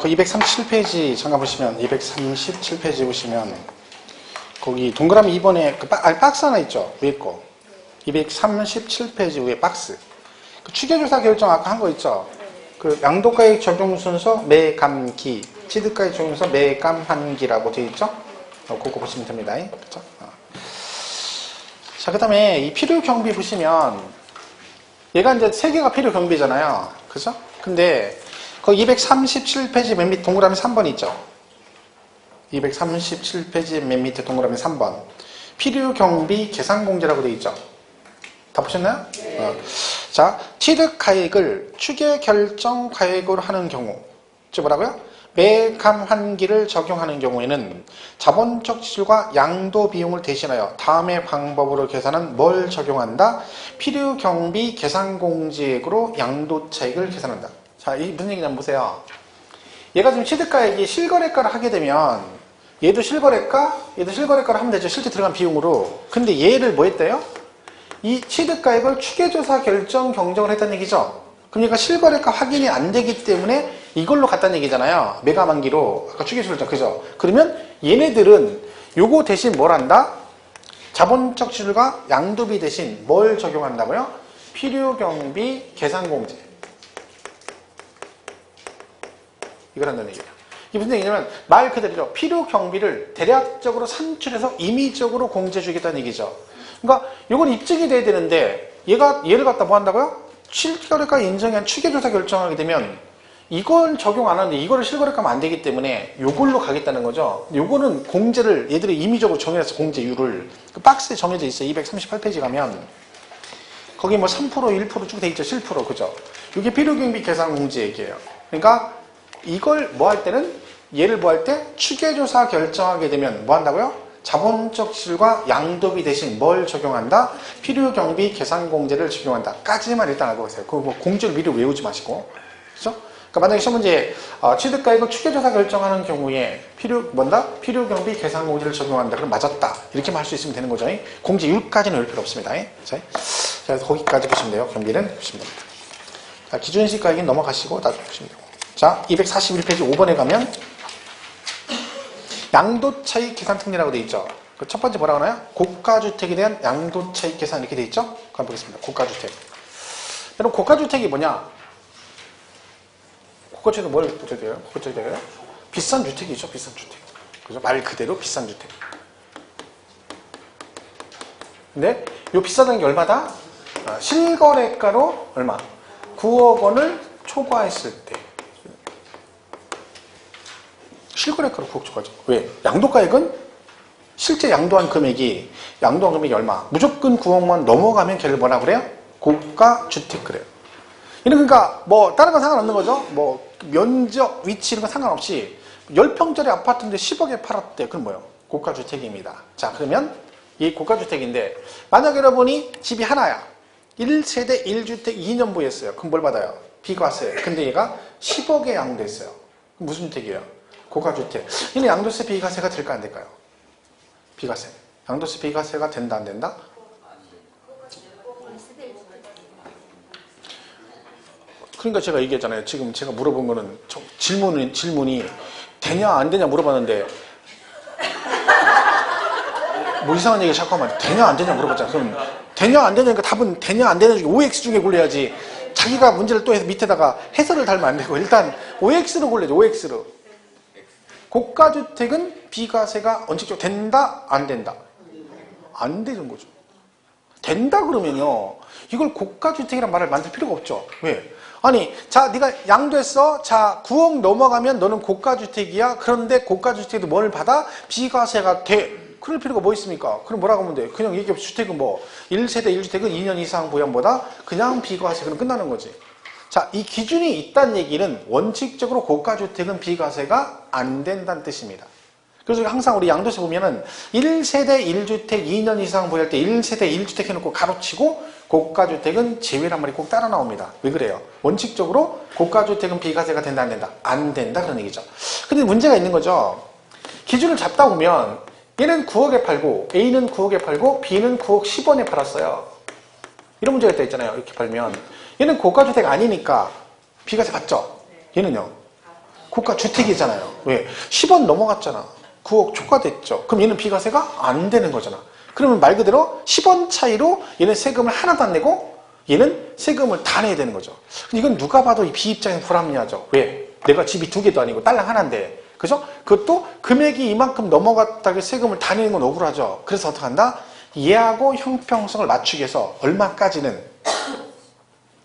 그 237페이지 잠깐 보시면 237페이지 보시면 거기 동그라미 2번에 박스 하나 있죠. 위에 거 237페이지 위에 박스 그 추계조사 결정 아까 한 거 있죠. 그 양도가액 적용 순서 매감기 취득가액 적용 순서 매감한기라고 되어 있죠. 그거 보시면 됩니다. 그렇죠? 자, 그 다음에 이 필요경비 보시면 얘가 이제 3개가 필요경비잖아요. 그죠? 근데 거기 237페이지 맨 밑 동그라미 3번 있죠. 237페이지 맨 밑에 동그라미 3번 필요경비 계산공제라고 되어 있죠. 다 보셨나요? 네. 자, 취득가액을 추계결정가액으로 하는 경우 즉 뭐라고요? 매감한기를 적용하는 경우에는 자본적 지출과 양도 비용을 대신하여 다음의 방법으로 계산한 뭘 적용한다? 필요경비 계산공제액으로 양도차익을 계산한다. 자, 이 무슨 얘기냐면 보세요. 얘가 지금 취득가액이 실거래가를 하게 되면 얘도 실거래가, 얘도 실거래가를 하면 되죠. 실제 들어간 비용으로. 근데 얘를 뭐 했대요? 이 취득가액을 추계조사 결정 경정을 했다는 얘기죠. 그럼 얘가 실거래가 확인이 안 되기 때문에 이걸로 갔다는 얘기잖아요. 매감한기로. 아까 추계조사 그죠? 그러면 얘네들은 요거 대신 뭘 한다? 자본적 지출과 양도비 대신 뭘 적용한다고요? 필요경비 계산공제. 이걸 한다는 얘기예요. 이게 무슨 얘기냐면 말 그대로죠. 필요경비를 대략적으로 산출해서 임의적으로 공제 주겠다는 얘기죠. 그러니까 이건 입증이 돼야 되는데 얘를 갖다 뭐 한다고요? 실거래가 인정한 추계조사 결정하게 되면 이걸 적용 안 하는데 이거를 실거래가면 안 되기 때문에 이걸로 가겠다는 거죠. 요거는 공제를 얘들이 임의적으로 정해서 공제율을 그 박스에 정해져 있어요. 238페이지 가면 거기 뭐 3% 1% 쭉 돼 있죠. 7% 그죠? 이게 필요경비 계산 공제액이에요. 그러니까 이걸 뭐 할 때는 얘를 뭐 할 때 추계조사 결정하게 되면 뭐 한다고요? 자본적 지출과 양도비 대신 뭘 적용한다? 필요경비 계산공제를 적용한다. 까지만 일단 알고 계세요. 그 뭐 공제를 미리 외우지 마시고. 그죠? 그러니까 만약에 시험 문제에 취득가액을 추계조사 결정하는 경우에 필요경비 계산공제를 적용한다. 그럼 맞았다. 이렇게만 할 수 있으면 되는 거죠. 공제율까지는 외울 필요 없습니다. 자, 그래서 거기까지 보시면 돼요. 경비는 보시면 됩니다. 자, 기준시가액은 넘어가시고 나중에 보시면 되고. 자, 241페이지 5번에 가면 양도차익 계산 특례라고 되어 있죠. 그 첫 번째 뭐라고 하나요? 고가주택에 대한 양도차익 계산 이렇게 되어 있죠? 한번 보겠습니다. 고가주택. 여러분 고가주택이 뭐냐? 고가주택은 뭘 주택이에요? 고가주택이에요? 비싼 주택이죠. 비싼 주택. 그죠? 말 그대로 비싼 주택. 근데 이 비싸다는 게 얼마다? 실거래가로 얼마? 9억 원을 초과했을 때. 실거래가로 9억 초과죠. 왜? 양도가액은 실제 양도한 금액이 얼마? 무조건 9억만 넘어가면 걔를 뭐라 그래요? 고가주택 그래요. 그러니까 뭐 다른 건 상관없는 거죠. 뭐 면적, 위치 이런 건 상관없이 10평짜리 아파트인데 10억에 팔았대. 그럼 뭐예요? 고가주택입니다. 자, 그러면 이 고가주택인데 만약 여러분이 집이 하나야. 1세대 1주택 2년 부였어요. 그럼 뭘 받아요? 비과세. 근데 얘가 10억에 양도했어요. 그럼 무슨 주택이에요? 고가주택. 이는 양도세 비과세가 될까 안 될까요? 비과세. 양도세 비과세가 된다 안 된다? 그러니까 제가 얘기했잖아요. 지금 제가 물어본 거는 질문이 되냐 안 되냐 물어봤는데 뭐 이상한 얘기 자꾸 하면 되냐 안 되냐 물어봤잖아요. 그럼 되냐 안 되냐니까 답은 되냐 안 되냐 중에 OX 중에 골라야지. 자기가 문제를 또 해서 밑에다가 해설을 달면 안 되고 일단 OX로 골라야죠. OX로. 고가주택은 비과세가 원칙적으로 된다 안 된다? 안 되는 거죠. 된다 그러면요. 이걸 고가주택이란 말을 만들 필요가 없죠. 왜? 아니, 자, 네가 양도했어. 자, 9억 넘어가면 너는 고가주택이야. 그런데 고가주택도 뭘 받아? 비과세가 돼. 그럴 필요가 뭐 있습니까? 그럼 뭐라고 하면 돼? 그냥 얘기 없이 주택은 뭐 1세대 1주택은 2년 이상 보양보다 그냥 비과세. 그럼 끝나는 거지. 자, 이 기준이 있다는 얘기는 원칙적으로 고가주택은 비과세가 안 된다는 뜻입니다. 그래서 항상 우리 양도세 보면은 1세대 1주택 2년 이상 보유할 때 1세대 1주택 해놓고 가로치고 고가주택은 제외란 말이 꼭 따라 나옵니다. 왜 그래요? 원칙적으로 고가주택은 비과세가 된다 안 된다? 안 된다 그런 얘기죠. 근데 문제가 있는 거죠. 기준을 잡다 보면 얘는 9억에 팔고 A는 9억에 팔고 B는 9억 10원에 팔았어요. 이런 문제가 있다 있잖아요. 이렇게 팔면 얘는 고가주택 아니니까 비과세 받죠? 얘는요? 고가주택이잖아요. 왜? 10억 넘어갔잖아. 9억 초과됐죠. 그럼 얘는 비과세가 안 되는 거잖아. 그러면 말 그대로 10원 차이로 얘는 세금을 하나도 안 내고 얘는 세금을 다 내야 되는 거죠. 이건 누가 봐도 이 B 입장에서 불합리하죠. 왜? 내가 집이 2개도 아니고 딸랑 하나인데, 그죠? 그것도 금액이 이만큼 넘어갔다고 세금을 다 내는 건 억울하죠. 그래서 어떻게 한다? 얘하고 형평성을 맞추기 위해서 얼마까지는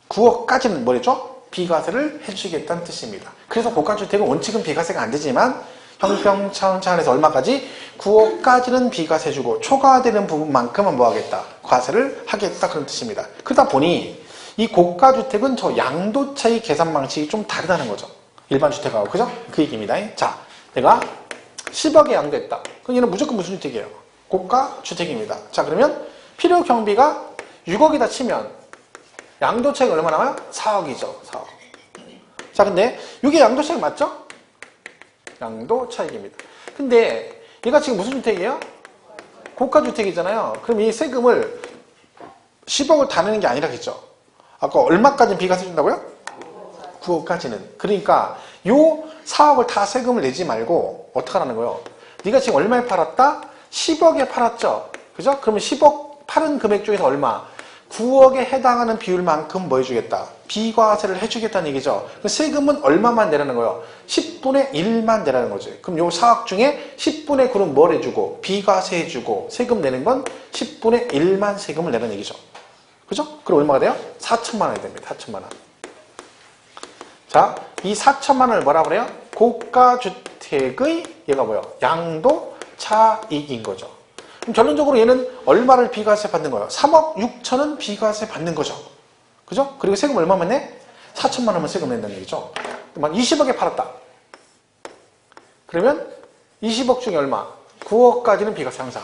9억까지는 뭐랬죠? 비과세를 해주겠다는 뜻입니다. 그래서 고가주택은 원칙은 비과세가 안 되지만 형평성 차원에서 얼마까지? 9억까지는 비과세 주고 초과되는 부분만큼은 뭐 하겠다? 과세를 하겠다 그런 뜻입니다. 그러다 보니 이 고가주택은 저 양도차익 계산 방식이 좀 다르다는 거죠. 일반 주택하고. 그죠? 그 얘기입니다. 자, 내가 10억에 양도했다. 그럼 얘는 무조건 무슨 주택이에요? 고가주택입니다. 자, 그러면 필요 경비가 6억이다 치면 양도차익 얼마 나와요? 4억이죠. 4억. 자, 근데 이게 양도차익 맞죠? 양도차익입니다. 근데 얘가 지금 무슨 주택이에요? 고가주택이잖아요. 그럼 이 세금을 10억을 다 내는 게 아니라겠죠. 아까 얼마까지는 비과세 준다고요? 9억까지는. 그러니까 요 4억을 다 세금을 내지 말고 어떻게 하라는 거예요? 네가 지금 얼마에 팔았다? 10억에 팔았죠. 그죠? 그러면 10억 팔은 금액 중에서 얼마? 9억에 해당하는 비율만큼 뭐 해주겠다? 비과세를 해주겠다는 얘기죠. 세금은 얼마만 내라는 거예요? 10분의 1만 내라는 거지. 그럼 요 4억 중에 10분의 9는 뭘 해주고 비과세 해주고 세금 내는 건 10분의 1만 세금을 내라는 얘기죠. 그죠? 그럼 얼마가 돼요? 4천만 원이 됩니다. 4천만 원. 자, 이 4천만 원을 뭐라 그래요? 고가주택의 얘가 뭐예요? 양도차익인 거죠. 그럼 결론적으로 얘는 얼마를 비과세 받는 거예요? 3억 6천은 비과세 받는 거죠. 그죠? 그리고 세금 얼마만 내? 4천만 원만 세금 낸다는 얘기죠. 만 20억에 팔았다. 그러면 20억 중에 얼마? 9억까지는 비과세 항상.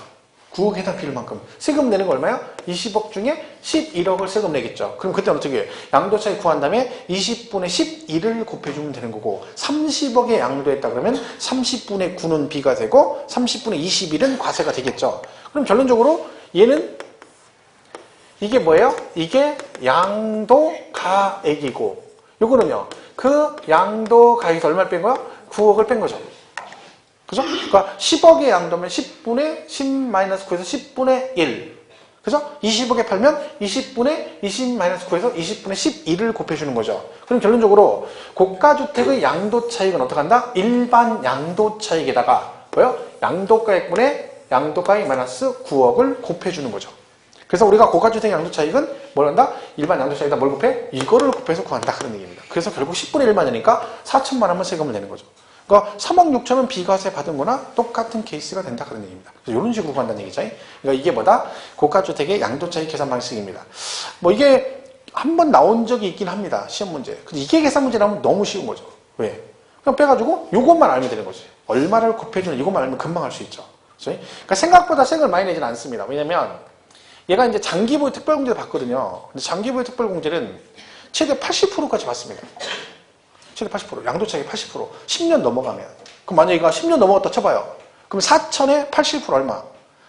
9억 해당 비율만큼. 세금 내는 거 얼마야? 20억 중에 11억을 세금 내겠죠. 그럼 그때는 어떻게 해요? 양도차익 구한 다음에 20분의 11을 곱해주면 되는 거고 30억에 양도했다 그러면 30분의 9는 비과세고 30분의 21은 과세가 되겠죠. 그럼 결론적으로 얘는 이게 뭐예요? 이게 양도가액이고 요거는요. 그 양도가액에서 얼마를 뺀 거야? 9억을 뺀 거죠. 그죠? 그러니까 10억의 양도면 10분의 10-9에서 10분의 1. 그죠? 20억에 팔면 20분의 20-9에서 20분의 11을 곱해주는 거죠. 그럼 결론적으로 고가주택의 양도차익은 어떻게 한다? 일반 양도차익에다가 뭐요? 양도가액분의 양도가액 마이너스 9억을 곱해주는 거죠. 그래서 우리가 고가주택 양도차익은 뭘 한다? 일반 양도차익에다 뭘 곱해? 이거를 곱해서 구한다. 그런 얘기입니다. 그래서 결국 10분의 1만 되니까 4천만 원만 세금을 내는 거죠. 그러니까 3억 6천은 비과세 받은 거나 똑같은 케이스가 된다 그런 얘기입니다. 그래서 이런 식으로 구한다는 얘기죠. 그러니까 이게 뭐다? 고가주택의 양도차익 계산 방식입니다. 뭐 이게 한번 나온 적이 있긴 합니다. 시험 문제. 근데 이게 계산 문제라면 너무 쉬운 거죠. 왜? 그냥 빼가지고 이것만 알면 되는 거지. 얼마를 곱해주는 이것만 알면 금방 할 수 있죠. 그러니까 생각보다 세금을 많이 내지는 않습니다. 왜냐면 얘가 이제 장기보유 특별공제를 받거든요. 근데 장기보유 특별공제는 최대 80%까지 받습니다. 최대 80%, 양도차익이 80%, 10년 넘어가면. 그럼 만약에 얘가 10년 넘어갔다 쳐봐요. 그럼 4천에 80% 얼마?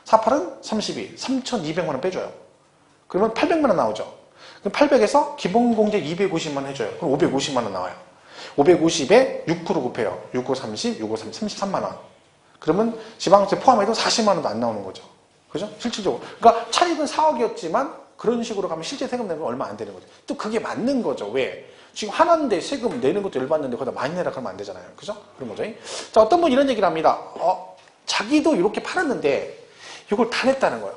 4,8은 32, 3,200만 원 빼줘요. 그러면 800만 원 나오죠. 그럼 800에서 기본공제 250만 원 해줘요. 그럼 550만 원 나와요. 550에 6% 곱해요. 6, 5, 30, 6, 5, 30, 33만 원. 그러면 지방세 포함해도 40만 원도 안 나오는 거죠. 그죠? 실질적으로. 그러니까 차익은 4억이었지만 그런 식으로 가면 실제 세금 내면 얼마 안 되는 거죠. 또 그게 맞는 거죠. 왜? 지금 하나인데 세금 내는 것도 열받는데 거기다 많이 내라 그러면 안 되잖아요. 그죠? 그런 거죠. 자, 어떤 분 이런 얘기를 합니다. 자기도 이렇게 팔았는데 이걸 다 냈다는 거예요.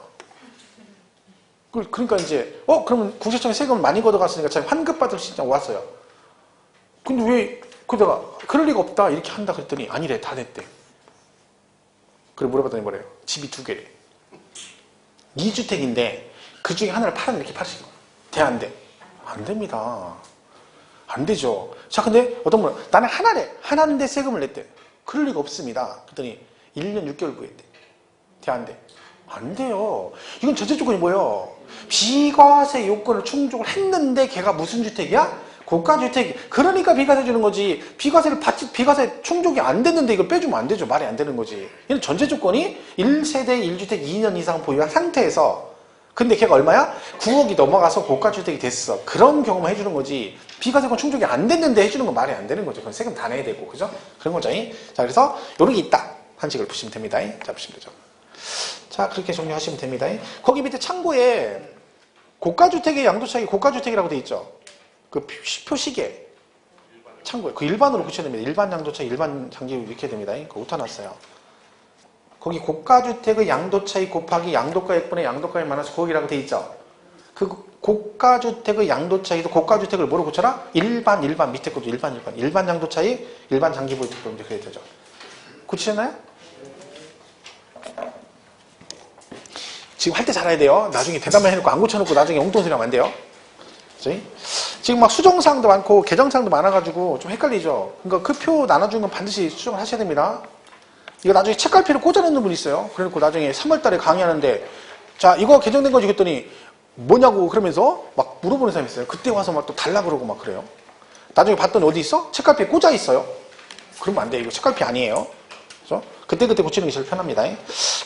그러니까 이제 그러면 국세청에 세금을 많이 걷어갔으니까 자기 환급받을 수 있다고 왔어요. 근데 왜 그러다가 그럴 리가 없다 이렇게 한다 그랬더니 아니래 다 냈대. 그래 물어봤더니 뭐래요? 집이 2개래. 2주택인데 그 중에 하나를 팔았는데 이렇게 파시는 거예요. 돼 안 돼? 안 됩니다. 안 되죠. 자, 근데 어떤 분은 나는 하나래. 하나인데 세금을 냈대. 그럴 리가 없습니다. 그랬더니 1년 6개월 구했대. 돼 안 돼? 안 돼요. 이건 전제 조건이 뭐예요? 비과세 요건을 충족을 했는데 걔가 무슨 주택이야? 고가주택. 그러니까 비과세 주는 거지. 비과세 충족이 안 됐는데 이걸 빼주면 안 되죠. 말이 안 되는 거지. 얘는 전제 조건이 1세대 1주택 2년 이상 보유한 상태에서 근데 걔가 얼마야? 9억이 넘어가서 고가주택이 됐어. 그런 경우만 해주는 거지. 비과세권 충족이 안 됐는데 해주는 건 말이 안 되는 거죠. 그건 세금 다 내야 되고, 그죠? 그런 거죠. 자, 그래서 이런 게 있다. 한식을 보시면 됩니다. 자, 보시면 되죠. 자, 그렇게 정리하시면 됩니다. 거기 밑에 참고에 고가주택의 양도차익이 고가주택이라고 돼 있죠. 그 표시계. 참고에. 그 일반으로 붙여야 됩니다. 일반 양도차익, 일반 장기부 이렇게 됩니다. 그거 웃어놨어요. 거기 고가주택의 양도차익 곱하기 양도가액분의 양도가액 마이너스 9억이라고 돼 있죠. 그 고가주택의 양도차익도 고가주택을 뭐로 고쳐라? 일반 밑에 것도 일반 양도차익, 일반 장기부의 특별 이제 그래야 되죠. 고치셨나요? 지금 할 때 잘해야 돼요. 나중에 대답만 해놓고 안 고쳐놓고 나중에 엉뚱 소리 하면 안 돼요. 그치? 지금 막 수정사항도 많고 개정사항도 많아가지고 좀 헷갈리죠. 그러니까 그 표 나눠준 건 반드시 수정을 하셔야 됩니다. 이거 나중에 책갈피로 꽂아놓는 분 있어요. 그래놓고 나중에 3월달에 강의하는데 자 이거 개정된 거지 그랬더니 뭐냐고 그러면서 막 물어보는 사람이 있어요. 그때 와서 막 또 달라 그러고 막 그래요. 나중에 봤더니 어디 있어? 책갈피에 꽂아 있어요. 그러면 안 돼. 이거 책갈피 아니에요. 그죠? 그때그때 고치는 게 제일 편합니다.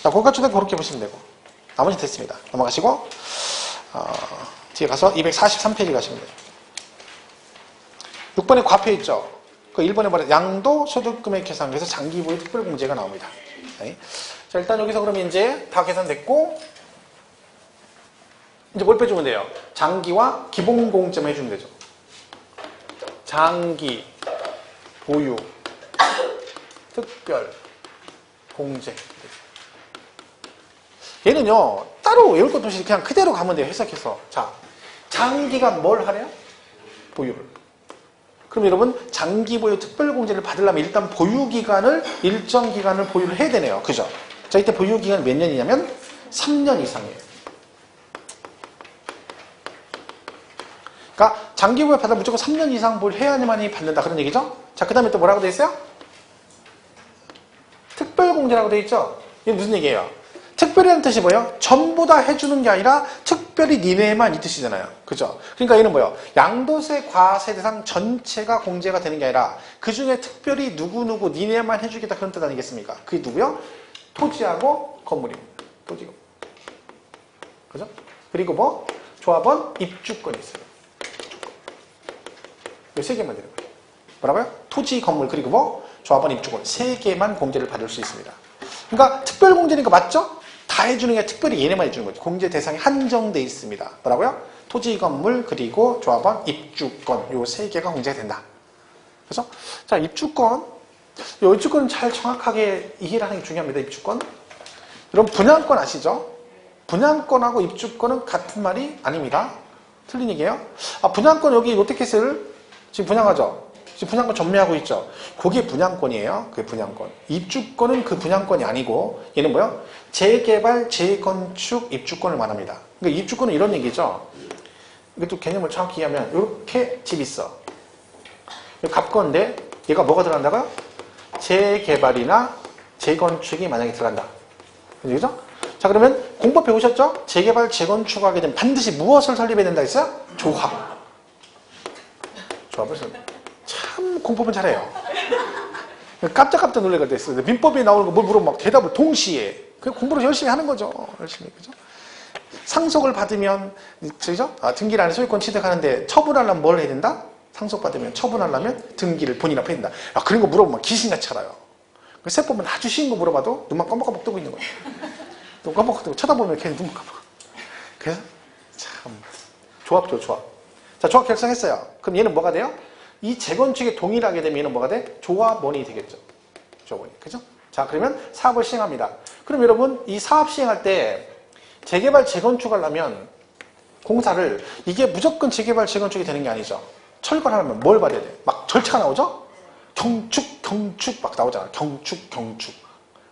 자, 고가주택 그렇게 보시면 되고 나머지 됐습니다. 넘어가시고 뒤에 가서 243페이지 가시면 돼요. 6번에 과표 있죠. 그 1번에 뭐래? 양도 소득금액 계산에서 장기부의 특별공제가 나옵니다. 자, 일단 여기서 그러면 이제 다 계산됐고 이제 뭘 빼주면 돼요? 장기와 기본공제만 해주면 되죠. 장기, 보유, 특별, 공제. 얘는요, 따로 외울 것도 없이 그냥 그대로 가면 돼요. 해석해서. 자, 장기가 뭘 하래요? 보유를. 그럼 여러분, 장기 보유 특별공제를 받으려면 일단 보유기간을, 일정 기간을 보유를 해야 되네요. 그죠? 자, 이때 보유기간이 몇 년이냐면 3년 이상이에요. 그러니까 장기 보유 받으면 무조건 3년 이상 보유를 해야만이 받는다. 그런 얘기죠? 자, 그 다음에 또 뭐라고 돼 있어요? 특별공제라고 돼 있죠? 이게 무슨 얘기예요? 특별이라는 뜻이 뭐예요? 전부 다 해주는 게 아니라 특별히 니네만 이 뜻이잖아요. 그죠? 그러니까 얘는 뭐예요? 양도세 과세 대상 전체가 공제가 되는 게 아니라 그 중에 특별히 누구누구 니네만 해주겠다 그런 뜻 아니겠습니까? 그게 누구요? 토지하고 건물입니다. 토지고. 그죠? 그리고 뭐? 조합원 입주권이 있어요. 이 세 개만 되는 거예요. 뭐라고요? 토지, 건물, 그리고 뭐? 조합원 입주권. 세 개만 공제를 받을 수 있습니다. 그러니까 특별공제니까 맞죠? 다 해주는 게 특별히 얘네만 해주는 거죠. 공제 대상이 한정돼 있습니다. 뭐라고요? 토지, 건물, 그리고 조합원, 입주권. 요 세 개가 공제가 된다. 그래서 자 입주권. 요 입주권은 잘 정확하게 이해를 하는 게 중요합니다. 입주권. 여러분 분양권 아시죠? 분양권하고 입주권은 같은 말이 아닙니다. 틀린 얘기예요. 아 분양권 여기 롯데캐슬 지금 분양하죠? 지금 분양권 전매하고 있죠. 그게 분양권이에요. 그게 분양권. 입주권은 그 분양권이 아니고 얘는 뭐요? 재개발, 재건축, 입주권을 말합니다. 그러니까 입주권은 이런 얘기죠. 이것도 개념을 정확히 이해하면 이렇게 집 있어. 갑건데 얘가 뭐가 들어간다고요? 재개발이나 재건축이 만약에 들어간다. 그죠? 자 그러면 공법 배우셨죠? 재개발, 재건축하게 되면 반드시 무엇을 설립해야 된다 했어요? 조합. 조합을 설립. 참 공법은 잘해요. 깜짝깜짝 놀래가 됐어요. 민법에 나오는 거 뭘 물어보면 막 대답을 동시에. 그냥 공부를 열심히 하는 거죠. 열심히. 그죠? 상속을 받으면, 그죠? 등기를 안에 소유권 취득하는데 처분하려면 뭘 해야 된다? 상속받으면 처분하려면 등기를 본인 앞에 해야 된다. 그런 거 물어보면 귀신같이 알아요. 세법은 아주 쉬운 거 물어봐도 눈만 껌뻑껌뻑 뜨고 있는 거예요. 눈 껌뻑 뜨고 쳐다보면 걔는 눈만 껌뻑. 그래서 참 조합죠, 조합. 자, 조합 결성했어요. 그럼 얘는 뭐가 돼요? 이 재건축에 동일하게 되면 얘는 뭐가 돼? 조합원이 되겠죠. 조합원이. 그죠? 자, 그러면 사업을 시행합니다. 그럼 여러분, 이 사업 시행할 때 재개발, 재건축 하려면 공사를 이게 무조건 재개발, 재건축이 되는 게 아니죠. 철거를 하려면 뭘 받아야 돼? 막 절차가 나오죠? 경축 막 나오잖아. 경축.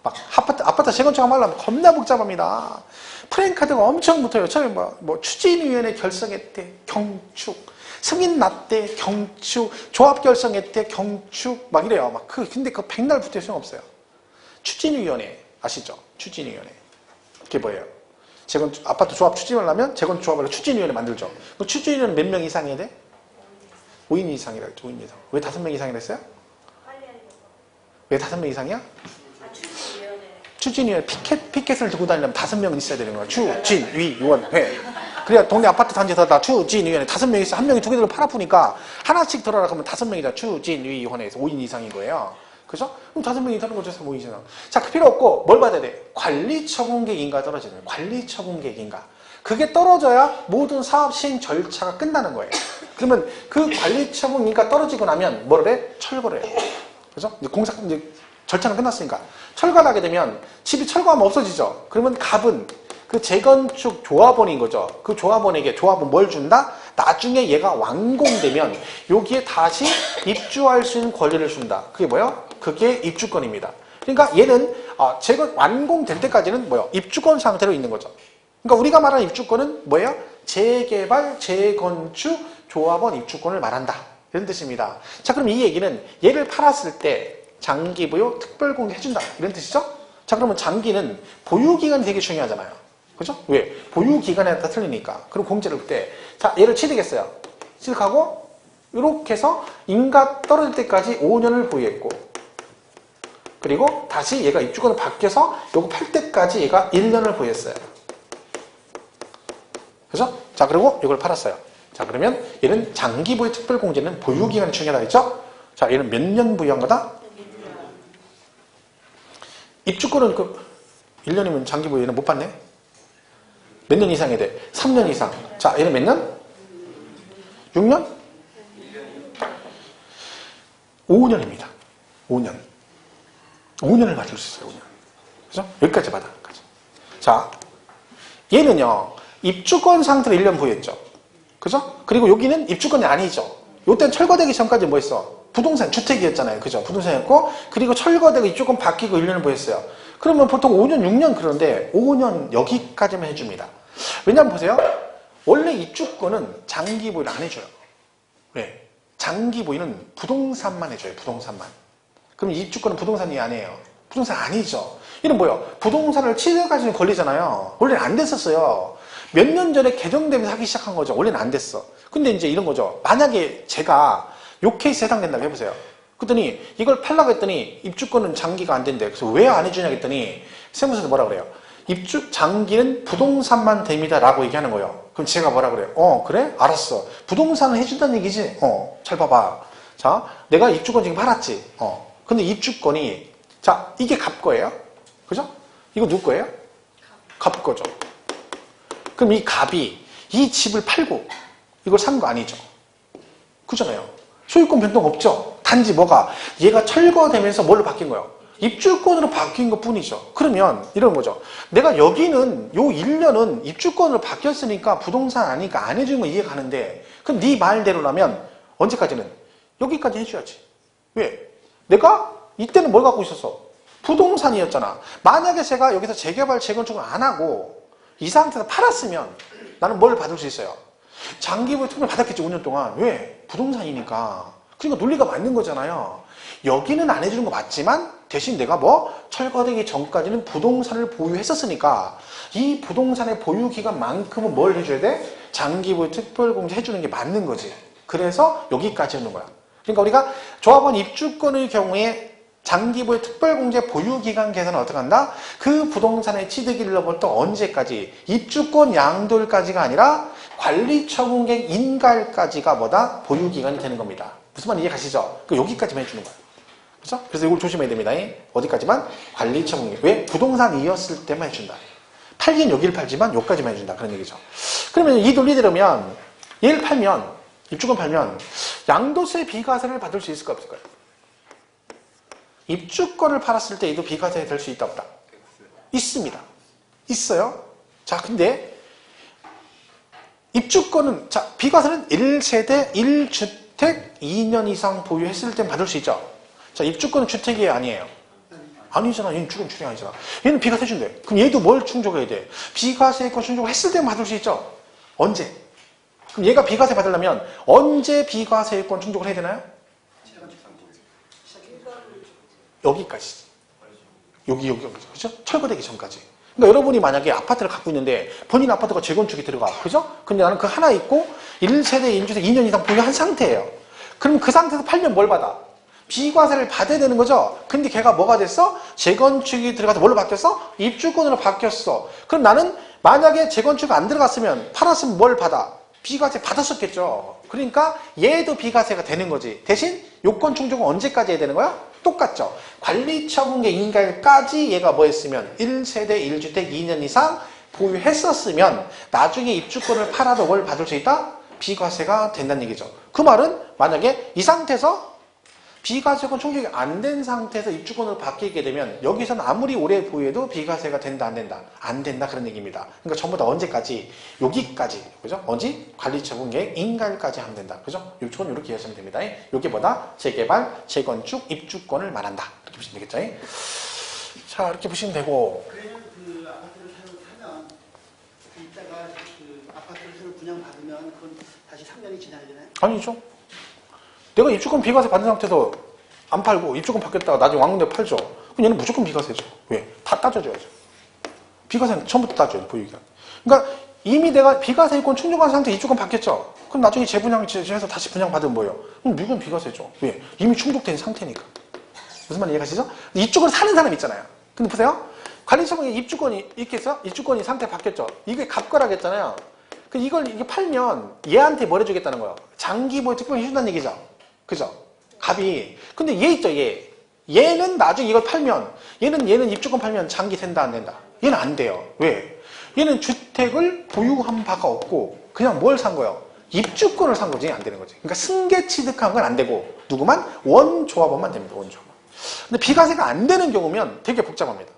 막 아파트 재건축하려면 겁나 복잡합니다. 프랜카드가 엄청 붙어요. 처음에 뭐 추진위원회 결성했대. 경축. 승인 났대. 경축. 조합 결성했대. 경축. 막 이래요. 막 근데 그 백날 붙을 수는 없어요. 추진위원회 아시죠? 추진위원회. 그게 뭐예요? 재건축 아파트 조합 추진을 하면 재건축 조합을 추진위원회 만들죠. 그 추진위원회 몇 명 이상 해야 돼? 5인 이상이라 했죠. 5인 이상. 왜 5명 이상이라 했어요? 왜 5명 이상이야? 추진위원회. 추진위원 피켓을 들고 다니려면 5명은 있어야 되는 거야. 추진위원회. 그래야 동네 아파트 단지에서 다 추진위원회 5명이 있어. 한 명이 두 개 들고 팔 아프니까 하나씩 들어라 그러면 5명이 다 추진위원회에서 5인 이상인 거예요. 그죠? 그럼 5명이 다른 거죠. 5인 이상. 자, 그 필요 없고 뭘 받아야 돼? 관리처분계획 인가가 떨어지는 거예요. 관리처분계획 인가. 그게 떨어져야 모든 사업 시행 절차가 끝나는 거예요. 그러면 그 관리처분 인가 떨어지고 나면 뭐를 해? 철거를 해요. 그죠? 이제 이제 절차는 끝났으니까. 철거를 하게 되면 집이 철거하면 없어지죠. 그러면 갑은 그 재건축 조합원인 거죠. 그 조합원에게 조합은 뭘 준다? 나중에 얘가 완공되면 여기에 다시 입주할 수 있는 권리를 준다. 그게 뭐예요? 그게 입주권입니다. 그러니까 얘는 완공될 때까지는 뭐예요? 입주권 상태로 있는 거죠. 그러니까 우리가 말하는 입주권은 뭐예요? 재개발, 재건축, 조합원 입주권을 말한다. 이런 뜻입니다. 자, 그럼 이 얘기는 얘를 팔았을 때 장기부여 특별공개 해준다. 이런 뜻이죠? 자, 그러면 장기는 보유기간이 되게 중요하잖아요. 그죠? 왜? 보유기간에 따라 틀리니까. 그럼 공제를 볼 때, 자, 얘를 취득했어요. 취득하고, 이렇게 해서 인가 떨어질 때까지 5년을 보유했고, 그리고 다시 얘가 입주권을 바뀌어서 요거 팔 때까지 얘가 1년을 보유했어요. 그죠? 자, 그리고 이걸 팔았어요. 자, 그러면 얘는 장기보유 특별공제는 보유기간이 중요하다 했죠? 자, 얘는 몇 년 보유한 거다? 입주권은 1년이면 장기보유 얘는 못 받네? 몇 년 이상이 돼? 3년 이상. 자, 얘는 몇 년? 6년? 5년입니다. 5년. 5년을 받을 수 있어요, 5년. 그죠? 여기까지 받아. 자, 얘는요, 입주권 상태로 1년 보유했죠. 그죠? 그리고 여기는 입주권이 아니죠. 요때는 철거되기 전까지 뭐 했어? 부동산, 주택이었잖아요. 그죠? 부동산이었고, 그리고 철거되고 입주권 바뀌고 1년을 보유했어요. 그러면 보통 5년, 6년 그런데 5년 여기까지만 해줍니다. 왜냐면 보세요. 원래 입주권은 장기 보유를 안 해줘요. 왜? 장기 보유는 부동산만 해줘요. 부동산만. 그럼 입주권은 부동산이 아니에요. 부동산 아니죠. 이는 뭐예요? 부동산을 취득할 수 있는 권리잖아요. 원래는 안 됐었어요. 몇 년 전에 개정되면서 하기 시작한 거죠. 원래는 안 됐어. 근데 이제 이런 거죠. 만약에 제가 요 케이스에 해당된다고 해보세요. 그랬더니 이걸 팔라고 했더니 입주권은 장기가 안 된대. 그래서 왜 안 해주냐 했더니 세무서에서 뭐라 그래요? 장기는 부동산만 됩니다 라고 얘기하는 거예요. 그럼 제가 뭐라 그래요? 그래? 알았어. 부동산을 해준다는 얘기지? 잘 봐봐. 자, 내가 입주권 지금 팔았지? 근데 입주권이, 자, 이게 갑 거예요? 그죠? 이거 누구 거예요? 갑 거죠. 그럼 이 갑이 이 집을 팔고 이걸 산 거 아니죠? 그잖아요. 소유권 변동 없죠? 단지 뭐가, 얘가 철거되면서 뭘로 바뀐 거예요? 입주권으로 바뀐 것 뿐이죠. 그러면 이런 거죠. 내가 여기는 요 1년은 입주권으로 바뀌었으니까 부동산 아니니까 안 해주는 거 이해가는데, 그럼 네 말대로라면 언제까지는? 여기까지 해줘야지. 왜? 내가 이때는 뭘 갖고 있었어? 부동산이었잖아. 만약에 제가 여기서 재개발, 재건축을 안 하고 이 상태에서 팔았으면 나는 뭘 받을 수 있어요? 장기보유 특별 받았겠지, 5년 동안. 왜? 부동산이니까. 그러니까 논리가 맞는 거잖아요. 여기는 안 해주는 거 맞지만 대신 내가 뭐 철거되기 전까지는 부동산을 보유했었으니까 이 부동산의 보유 기간만큼은 뭘 해줘야 돼? 장기보유 특별공제 해주는 게 맞는 거지. 그래서 여기까지 하는 거야. 그러니까 우리가 조합원 입주권의 경우에 장기보유 특별공제 보유기간 계산은 어떻게 한다? 그 부동산의 취득일로부터 언제까지? 입주권 양도일까지가 아니라 관리처분계획 인가일까지가 뭐다? 보유기간이 되는 겁니다. 무슨 말인지 이해 가시죠? 여기까지만 해주는 거예요. 그렇죠? 그래서 이걸 조심해야 됩니다. 어디까지만? 관리처분계획. 왜? 부동산이었을 때만 해준다. 팔긴 여기를 팔지만 여기까지만 해준다. 그런 얘기죠. 그러면 이 논리대로면 얘를 팔면, 입주권 팔면 양도세 비과세를 받을 수 있을까 없을까요? 입주권을 팔았을 때 얘도 비과세 될 수 있다 없다? 있습니다. 있어요. 자, 근데 입주권은, 자, 비과세는 1세대 1주택 2년 이상 보유했을 때 받을 수 있죠. 자, 입주권은 주택이에요, 아니에요? 아니잖아. 얘는 주권 주택이 아니잖아. 얘는 비과세 해준대. 그럼 얘도 뭘 충족해야 돼? 비과세권 충족을 했을 때 받을 수 있죠. 언제? 그럼 얘가 비과세 받으려면 언제 비과세권 충족을 해야 되나요? 여기까지. 여기. 그죠? 철거되기 전까지. 그러니까 여러분이 만약에 아파트를 갖고 있는데 본인 아파트가 재건축이 들어가. 그죠? 근데 나는 그 하나 있고 1세대 1주택 2년 이상 보유한 상태예요. 그럼 그 상태에서 팔면 뭘 받아? 비과세를 받아야 되는 거죠. 근데 걔가 뭐가 됐어? 재건축이 들어가서 뭘로 바뀌었어? 입주권으로 바뀌었어. 그럼 나는 만약에 재건축 안 들어갔으면 팔았으면 뭘 받아? 비과세 받았었겠죠. 그러니까 얘도 비과세가 되는 거지. 대신 요건 충족은 언제까지 해야 되는 거야? 똑같죠. 관리처분계 인가일까지 얘가 뭐 했으면 1세대 1주택 2년 이상 보유했었으면 나중에 입주권을 팔아도 뭘 받을 수 있다? 비과세가 된다는 얘기죠. 그 말은 만약에 이 상태에서 비과세권 충족이 안 된 상태에서 입주권으로 바뀌게 되면 여기서는 아무리 오래 보유해도 비과세가 된다 안 된다? 안 된다 그런 얘기입니다. 그러니까 전부 다 언제까지? 여기까지. 그죠? 언제? 관리처분계획 인가일까지 하면 된다. 그죠? 요건 이렇게 이해하시면 됩니다. 요게 뭐다? 재개발, 재건축, 입주권을 말한다. 이렇게 보시면 되겠죠? 자, 이렇게 보시면 되고. 그러면 그 아파트를 사면 이따가 그 아파트를 새로 분양받으면 그건 다시 3년이 지나야 되나요? 아니죠. 내가 입주권 비과세 받은 상태에서 안 팔고 입주권 받겠다가 나중에 왕궁대 팔죠. 그럼 얘는 무조건 비과세죠. 왜? 다 따져줘야죠. 비과세는 처음부터 따져요. 보유기간. 그러니까 이미 내가 비과세권 충족한 상태에 입주권 받겠죠. 그럼 나중에 재분양해서 다시 분양받으면 뭐예요? 그럼 미국은 비과세죠. 왜? 이미 충족된 상태니까. 무슨 말인지 이해가시죠? 이쪽을 사는 사람 있잖아요. 근데 보세요. 관리처분에 입주권이 있겠어? 입주권이 상태 바뀌었죠. 이게 갑거라겠잖아요. 그 이게 팔면 얘한테 뭘 해주겠다는 거예요? 장기 보유 특별히 해준다는 얘기죠. 그죠? 갑이. 근데 얘 있죠, 얘. 얘는 나중에 이걸 팔면, 얘는 입주권 팔면 장기 된다, 안 된다? 얘는 안 돼요. 왜? 얘는 주택을 보유한 바가 없고, 그냥 뭘 산 거예요? 입주권을 산 거지, 안 되는 거지. 그러니까 승계 취득한 건 안 되고, 누구만? 원조합원만 됩니다, 원조합원. 근데 비과세가 안 되는 경우면 되게 복잡합니다.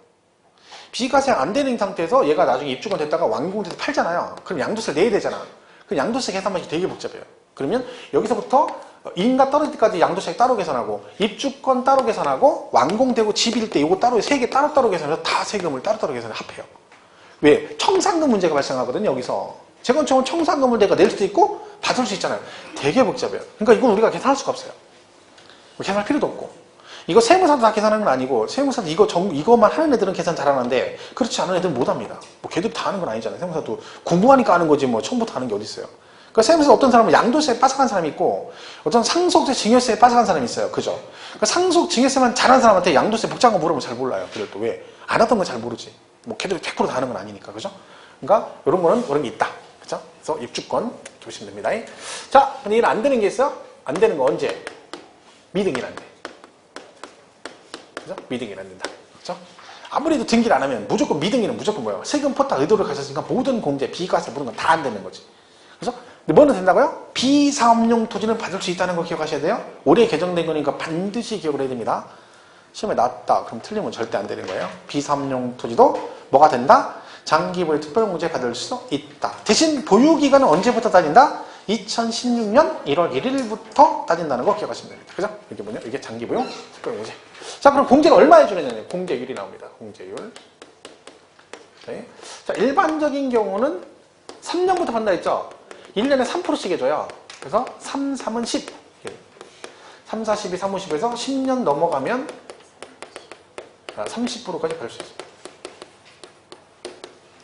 비과세가 안 되는 상태에서 얘가 나중에 입주권 됐다가 완공돼서 팔잖아요. 그럼 양도세를 내야 되잖아. 그 양도세 계산만이 되게 복잡해요. 그러면 여기서부터 인가 떨어질 때까지 양도세 따로 계산하고 입주권 따로 계산하고 완공되고 집일 때 이거 따로 세 개 따로따로 계산해서 다 세금을 따로따로 계산을 합해요. 왜? 청산금 문제가 발생하거든요. 여기서. 재건축은 청산금을 내가 낼 수도 있고 받을 수 있잖아요. 되게 복잡해요. 그러니까 이건 우리가 계산할 수가 없어요. 계산할 필요도 없고. 이거 세무사도 다 계산하는 건 아니고 세무사도 이거만 하는 애들은 계산 잘하는데 그렇지 않은 애들은 못합니다. 뭐 걔들 다 하는 건 아니잖아요. 세무사도 공부하니까 하는 거지 뭐 처음부터 하는 게 어디 있어요. 그러니까 세무사 어떤 사람은 양도세에 빠삭한 사람이 있고 어떤 상속세, 증여세에 빠삭한 사람이 있어요. 그죠? 그러니까 상속, 증여세만 잘하는 사람한테 양도세 복잡한 거 물어보면 잘 몰라요. 그래도 왜? 안 하던 건 잘 모르지. 뭐 걔들 100% 다 하는 건 아니니까. 그죠? 그러니까 이런 거는 그런 게 있다. 그죠? 그래서 입주권 이렇게 보시면 됩니다. 자, 근데 이건 안 되는 게 있어요? 안 되는 거 언제? 미등일 안 돼. 그죠? 미등일 안 된다. 그죠? 아무래도 등기를 안 하면 무조건 미등일은 무조건 뭐예요? 세금 포탈 의도를 가졌으니까 모든 공제, 비과세 모든 건 다 안 되는 거지. 그죠? 근데 뭐는 된다고요? 비사업용 토지는 받을 수 있다는 거 기억하셔야 돼요. 올해 개정된 거니까 반드시 기억을 해야 됩니다. 시험에 나왔다. 그럼 틀리면 절대 안 되는 거예요. 비사업용 토지도 뭐가 된다? 장기보유 특별공제 받을 수 있다. 대신 보유기간은 언제부터 따진다? 2016년 1월 1일부터 따진다는 거 기억하시면 됩니다. 그죠? 이게 뭐냐? 이게 장기보유 특별공제. 자, 그럼 공제를 얼마 해주느냐? 공제율이 나옵니다. 공제율. 네. 자, 일반적인 경우는 3년부터 판다 했죠? 1년에 3%씩 해줘요. 그래서 3, 3은 10. 3, 4, 12, 3, 5, 10에서 10년 넘어가면 30%까지 받을 수 있습니다.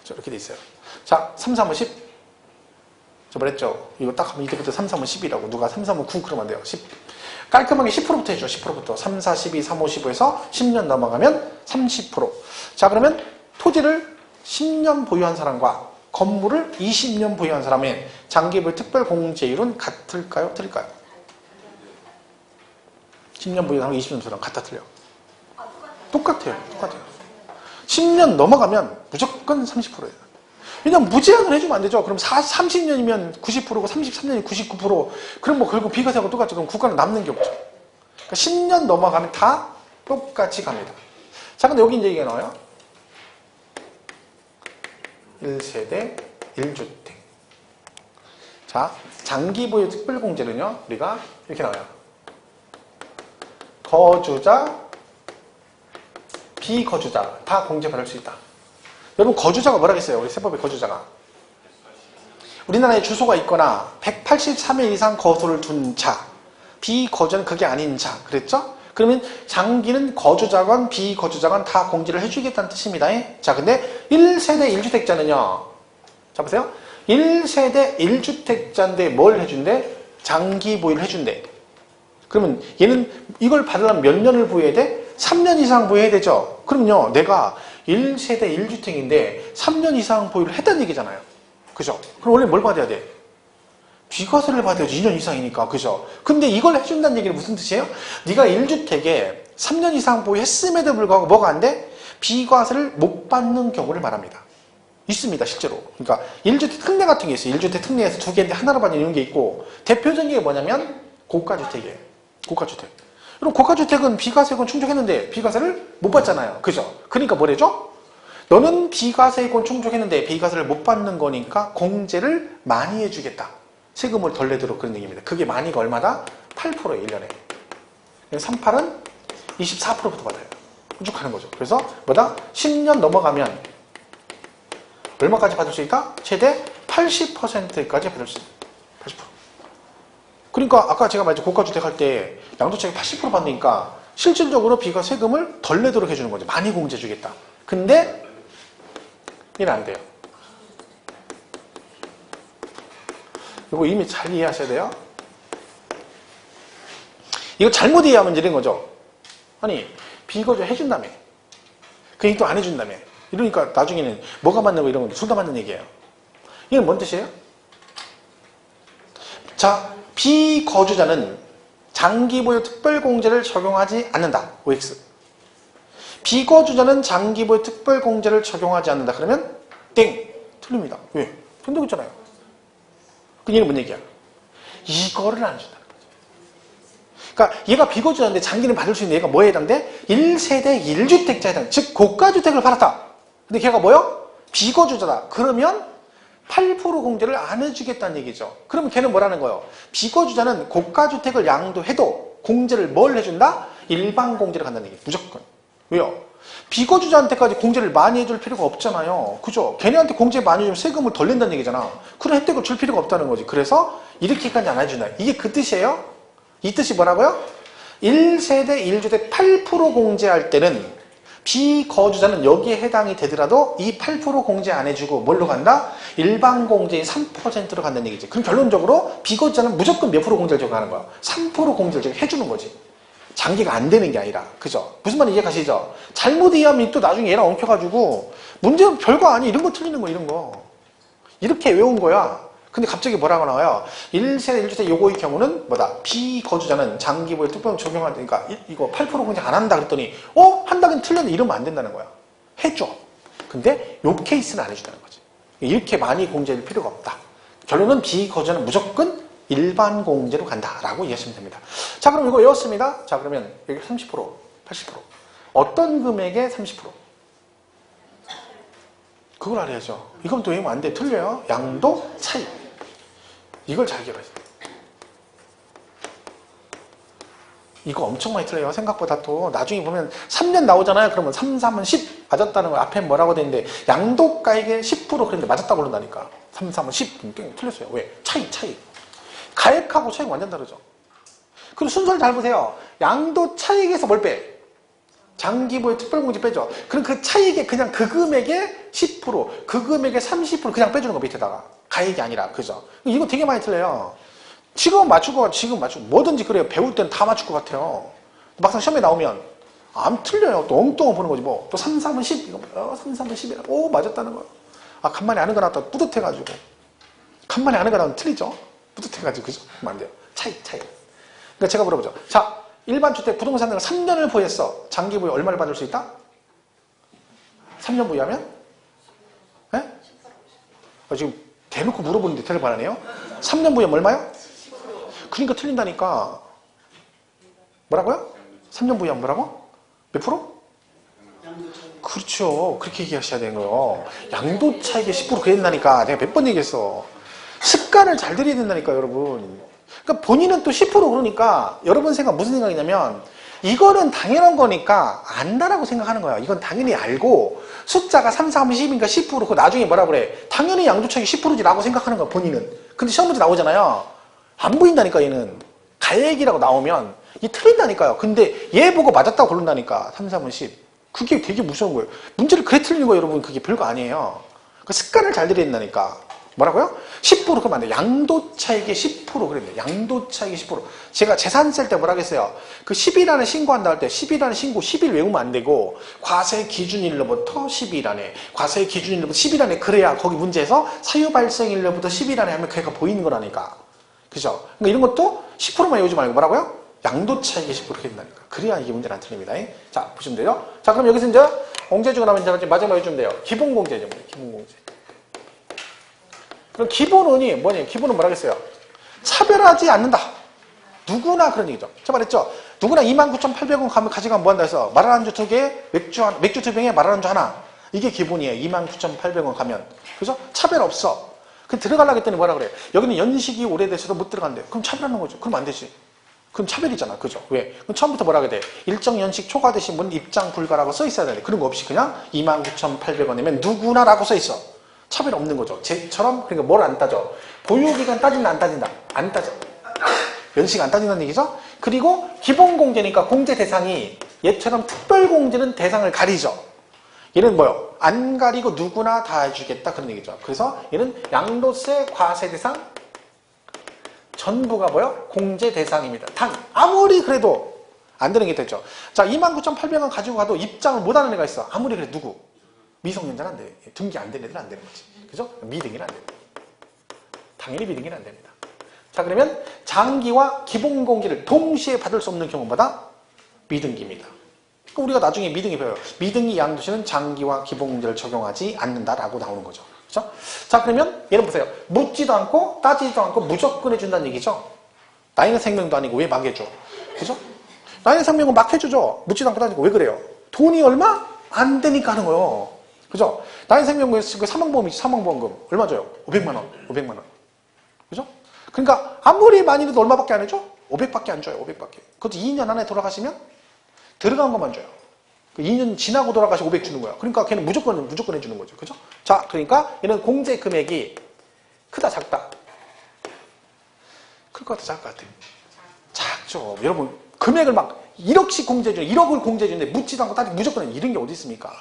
자, 이렇게 돼 있어요. 자, 3, 3은 10. 저 말했죠? 이거 딱 하면 이때부터 3, 3은 10이라고. 누가 3, 3은 9 그러면 안 돼요. 10. 깔끔하게 10%부터 해줘. 10%부터. 3, 4, 12, 3, 5, 15에서 10년 넘어가면 30%. 자, 그러면 토지를 10년 보유한 사람과 건물을 20년 보유한 사람의 장기보유 특별공제율은 같을까요? 틀릴까요? 10년 보유한 사람과 20년 사람 같아 틀려? 똑같아요. 10년 넘어가면 무조건 30%예요. 왜냐면 무제한을 해주면 안 되죠. 그럼 30년이면 90%고 33년이 99%. 그럼 뭐 결국 비과세하고 똑같죠. 그럼 국가는 남는 게 없죠. 그러니까 10년 넘어가면 다 똑같이 갑니다. 자, 근데 여기 이제 얘기가 나와요. 1세대 1주택. 자, 장기보유 특별공제는요, 우리가 이렇게 나와요. 거주자, 비거주자 다 공제받을 수 있다. 여러분, 거주자가 뭐라겠어요? 우리 세법의 거주자가. 우리나라에 주소가 있거나 183일 이상 거소를 둔 자, 비거주는 그게 아닌 자. 그랬죠? 그러면 장기는 거주자건 비거주자건 다 공제를 해주겠다는 뜻입니다. 자, 근데 1세대 1주택자는요. 자, 보세요. 1세대 1주택자인데 뭘 해준대? 장기 보유를 해준대. 그러면 얘는 이걸 받으려면 몇 년을 보여야 돼? 3년 이상 보여야 되죠. 그럼요, 내가 1세대 1주택인데 3년 이상 보유를 했다는 얘기잖아요. 그죠? 그럼 원래 뭘 받아야 돼? 비과세를 받아야지. 2년 이상이니까. 그죠? 근데 이걸 해준다는 얘기는 무슨 뜻이에요? 네가 1주택에 3년 이상 보유했음에도 불구하고 뭐가 안 돼? 비과세를 못 받는 경우를 말합니다. 있습니다, 실제로. 그러니까 1주택 특례 같은 게 있어요. 1주택 특례에서 두 개인데 하나로 받는 이런 게 있고, 대표적인 게 뭐냐면 고가주택이에요. 고가주택. 그럼 고가주택은 비과세권 충족했는데 비과세를 못 받잖아요. 그죠? 그러니까 뭐래죠? 너는 비과세권 충족했는데 비과세를 못 받는 거니까 공제를 많이 해주겠다. 세금을 덜 내도록 그런 얘기입니다. 그게 많이가 얼마다? 8%예요, 1년에. 38은 24%부터 받아요. 쭉 가는 거죠. 그래서 뭐다? 10년 넘어가면 얼마까지 받을 수 있다? 최대 80%까지 받을 수 있다. 80%. 그러니까 아까 제가 말했죠. 고가주택 할 때 양도세액 80% 받으니까 실질적으로 비과 세금을 덜 내도록 해주는 거죠. 많이 공제해 주겠다. 근데 이는 안 돼요. 이거 이미 잘 이해하셔야 돼요. 이거 잘못 이해하면 이런 거죠. 아니, 비거주 해준다며. 그 얘기 또 안 해준다며. 이러니까 나중에는 뭐가 맞는 거 이런 건 둘 다 맞는 얘기예요. 이건 뭔 뜻이에요? 자, 비거주자는 장기보유 특별공제를 적용하지 않는다. OX. 비거주자는 장기보유 특별공제를 적용하지 않는다. 그러면 땡. 틀립니다. 왜? 된다고 했잖아요. 그 얘는 뭔 얘기야? 이거를 안 준다는 거죠. 그러니까 얘가 비거주자인데 장기는 받을 수 있는 얘가 뭐에 해당돼? 1세대 1주택자에 해당. 즉 고가주택을 팔았다. 근데 걔가 뭐요? 비거주자다. 그러면 8% 공제를 안 해주겠다는 얘기죠. 그러면 걔는 뭐라는 거예요? 비거주자는 고가주택을 양도해도 공제를 뭘 해준다? 일반 공제를 간다는 얘기예요. 무조건. 왜요? 비거주자한테까지 공제를 많이 해줄 필요가 없잖아요. 그죠? 걔네한테 공제 많이 주면 세금을 덜 낸다는 얘기잖아. 그런 혜택을 줄 필요가 없다는 거지. 그래서 이렇게까지 안 해준다. 이게 그 뜻이에요? 이 뜻이 뭐라고요? 1세대 1주택 8% 공제할 때는 비거주자는 여기에 해당이 되더라도 이 8% 공제 안 해주고 뭘로 간다? 일반 공제인 3%로 간다는 얘기지. 그럼 결론적으로 비거주자는 무조건 몇 프로 공제를 적용하는 거야? 3% 공제를 해주는 거지. 장기가 안 되는 게 아니라. 그죠? 무슨 말인지 이해가시죠? 잘못 이해하면 또 나중에 얘랑 엉켜가지고 문제는 별거 아니. 이런 거 틀리는 거, 이런 거. 이렇게 외운 거야. 근데 갑자기 뭐라고 나와요? 1세대 1주택 요거의 경우는 뭐다? 비거주자는 장기보유 특별 적용하니까 이거 8% 공제 안 한다 그랬더니 한다긴 틀렸는데 이러면 안 된다는 거야. 해줘. 근데 요 케이스는 안 해준다는 거지. 이렇게 많이 공제할 필요가 없다. 결론은 비거주자는 무조건 일반 공제로 간다라고 이해하시면 됩니다. 자, 그럼 이거 외웠습니다. 자, 그러면 여기 30%, 80%. 어떤 금액의 30%? 그걸 알아야죠. 이건 또 외우면 안 돼. 틀려요. 양도 차익. 이걸 잘 기억하세요. 이거 엄청 많이 틀려요. 생각보다 또. 나중에 보면 3년 나오잖아요. 그러면 3, 3은 10 맞았다는 거 앞에 뭐라고 돼 있는데 양도가액의 10% 그랬는데 맞았다고 그런다니까. 3, 3은 10. 틀렸어요. 왜? 차익. 가액하고 차익 완전 다르죠. 그리고 순서를 잘 보세요. 양도 차익에서 뭘 빼? 장기보유 특별공제 빼죠. 그럼 그 차익에 그냥 그 금액의 10%, 그 금액의 30% 그냥 빼주는 거 밑에다가. 가액이 아니라. 그죠? 이거 되게 많이 틀려요. 지금 맞추고 뭐든지 그래요. 배울 때는 다 맞출 것 같아요. 막상 시험에 나오면 안 틀려요. 또 엉뚱한 보는 거지 뭐. 또 3, 3은 10. 이거 3, 3은 10이라. 오, 맞았다는 거예요. 아, 간만에 아는 거 나왔다. 뿌듯해가지고. 간만에 아는 거 나오면 틀리죠? 뿌듯해가지고. 그죠? 그러면 안 돼요. 차익. 그러니까 제가 물어보죠. 자, 일반 주택 부동산 등을 3년을 보유했어. 장기 보유 얼마를 받을 수 있다? 3년 보유하면? 예? 지금 대놓고 물어보는데 대답 안 하네요? 3년 보유하면 얼마요? 그러니까 틀린다니까. 뭐라고요? 3년 보유하면 뭐라고? 몇 프로? 그렇죠. 그렇게 얘기하셔야 되는 거예요. 양도 차익의 10% 그랬다니까. 내가 몇 번 얘기했어. 습관을 잘 들여야 된다니까, 여러분. 그러니까 본인은 또 10% 그러니까 여러분 생각 무슨 생각이냐면 이거는 당연한 거니까 안다라고 생각하는 거야. 이건 당연히 알고 숫자가 3, 3, 10이니까 10% 그 나중에 뭐라 그래. 당연히 양도차익이 10%지 라고 생각하는 거야, 본인은. 근데 시험 문제 나오잖아요. 안 보인다니까, 얘는. 가액이라고 나오면 이 틀린다니까요. 근데 얘 보고 맞았다고 고른다니까. 3, 3은 10. 그게 되게 무서운 거예요. 문제를 그래 틀리는 거예요, 여러분. 그게 별거 아니에요. 그러니까 습관을 잘 들여야 된다니까. 뭐라고요? 10% 그러면 안 돼. 양도차익의 10% 그랬네. 양도차익의 10%. 제가 재산 셀 때 뭐라 그랬어요? 그 10일 안에 신고한다 할 때 10일 안에 신고 10일 외우면 안 되고 과세 기준일로부터 10일 안에 과세 기준일로부터 10일 안에 그래야 거기 문제에서 사유 발생일로부터 10일 안에 하면 걔가 보이는 거라니까. 그죠? 그러니까 이런 것도 10%만 외우지 말고 뭐라고요? 양도차익의 10% 된다니까. 그래야 이게 문제는 안 틀립니다. 자, 보시면 돼요. 자, 그럼 여기서 이제 공제주가 나면 이제 마지막에 해주면 돼요. 기본공제죠. 기본공제. 그럼 기본은이 뭐냐? 기본은 뭐라 그랬어요? 차별하지 않는다. 누구나 그런 얘기죠. 제가 말했죠. 누구나 29,800원 가면 가져가면 뭐한다 해서 마라란주 2개, 맥주 2병에 마라란주 하나. 이게 기본이에요. 29,800원 가면. 그죠? 차별 없어. 그 들어가려고 했더니 뭐라 그래요? 여기는 연식이 오래돼서도 못 들어간대. 그럼 차별하는 거죠. 그럼 안 되지. 그럼 차별이잖아. 그죠? 왜? 그럼 처음부터 뭐라 그래야 돼? 일정 연식 초과되신 분은 입장 불가라고 써 있어야 돼. 그런 거 없이 그냥 29,800원이면 누구나라고 써 있어. 차별 없는 거죠. 쟤처럼 그러니까 뭘 안 따져? 보유기간 따진다 안 따진다? 안 따져. 연식 안 따진다는 얘기죠. 그리고 기본공제니까 공제 대상이 얘처럼 특별공제는 대상을 가리죠. 얘는 뭐요? 안 가리고 누구나 다 해주겠다 그런 얘기죠. 그래서 얘는 양도세 과세 대상 전부가 뭐요? 공제 대상입니다. 단 아무리 그래도 안 되는 게 됐죠. 자, 29,800원 가지고 가도 입장을 못하는 애가 있어. 아무리 그래도 누구? 미성년자는 안 돼. 등기 안 된 애들은 안 되는 거지. 그죠? 미등기는 안 됩니다. 당연히 미등기는 안 됩니다. 자, 그러면 장기와 기본공제를 동시에 받을 수 없는 경우마다 미등기입니다. 우리가 나중에 미등기 배워요. 미등기 양도시는 장기와 기본공제를 적용하지 않는다라고 나오는 거죠. 그죠? 자, 그러면 얘는 보세요. 묻지도 않고 따지지도 않고 무조건 해준다는 얘기죠. 나이는 생명도 아니고 왜 막 해줘? 그죠? 나이는 생명은 막 해주죠. 묻지도 않고 따지고 왜 그래요? 돈이 얼마? 안 되니까 하는 거예요. 그죠? 나이는 생명보험 사망보험이지. 사망보험금 얼마 줘요? 500만 원. 500만 원. 그죠? 그러니까 아무리 많이 해도 얼마밖에 안 해줘? 500밖에 안 줘요. 500밖에. 그것도 2년 안에 돌아가시면 들어간 것만 줘요. 2년 지나고 돌아가시 500 주는 거야. 그러니까 걔는 무조건 해주는 거죠. 그죠? 자, 그러니까 얘는 공제 금액이 크다, 작다? 클 것 같아, 작을 것 같아? 작죠. 여러분, 금액을 막 1억씩 공제해주는, 1억을 공제해주는데 묻지도 않고 따지고 무조건 해. 이런 게 어디 있습니까?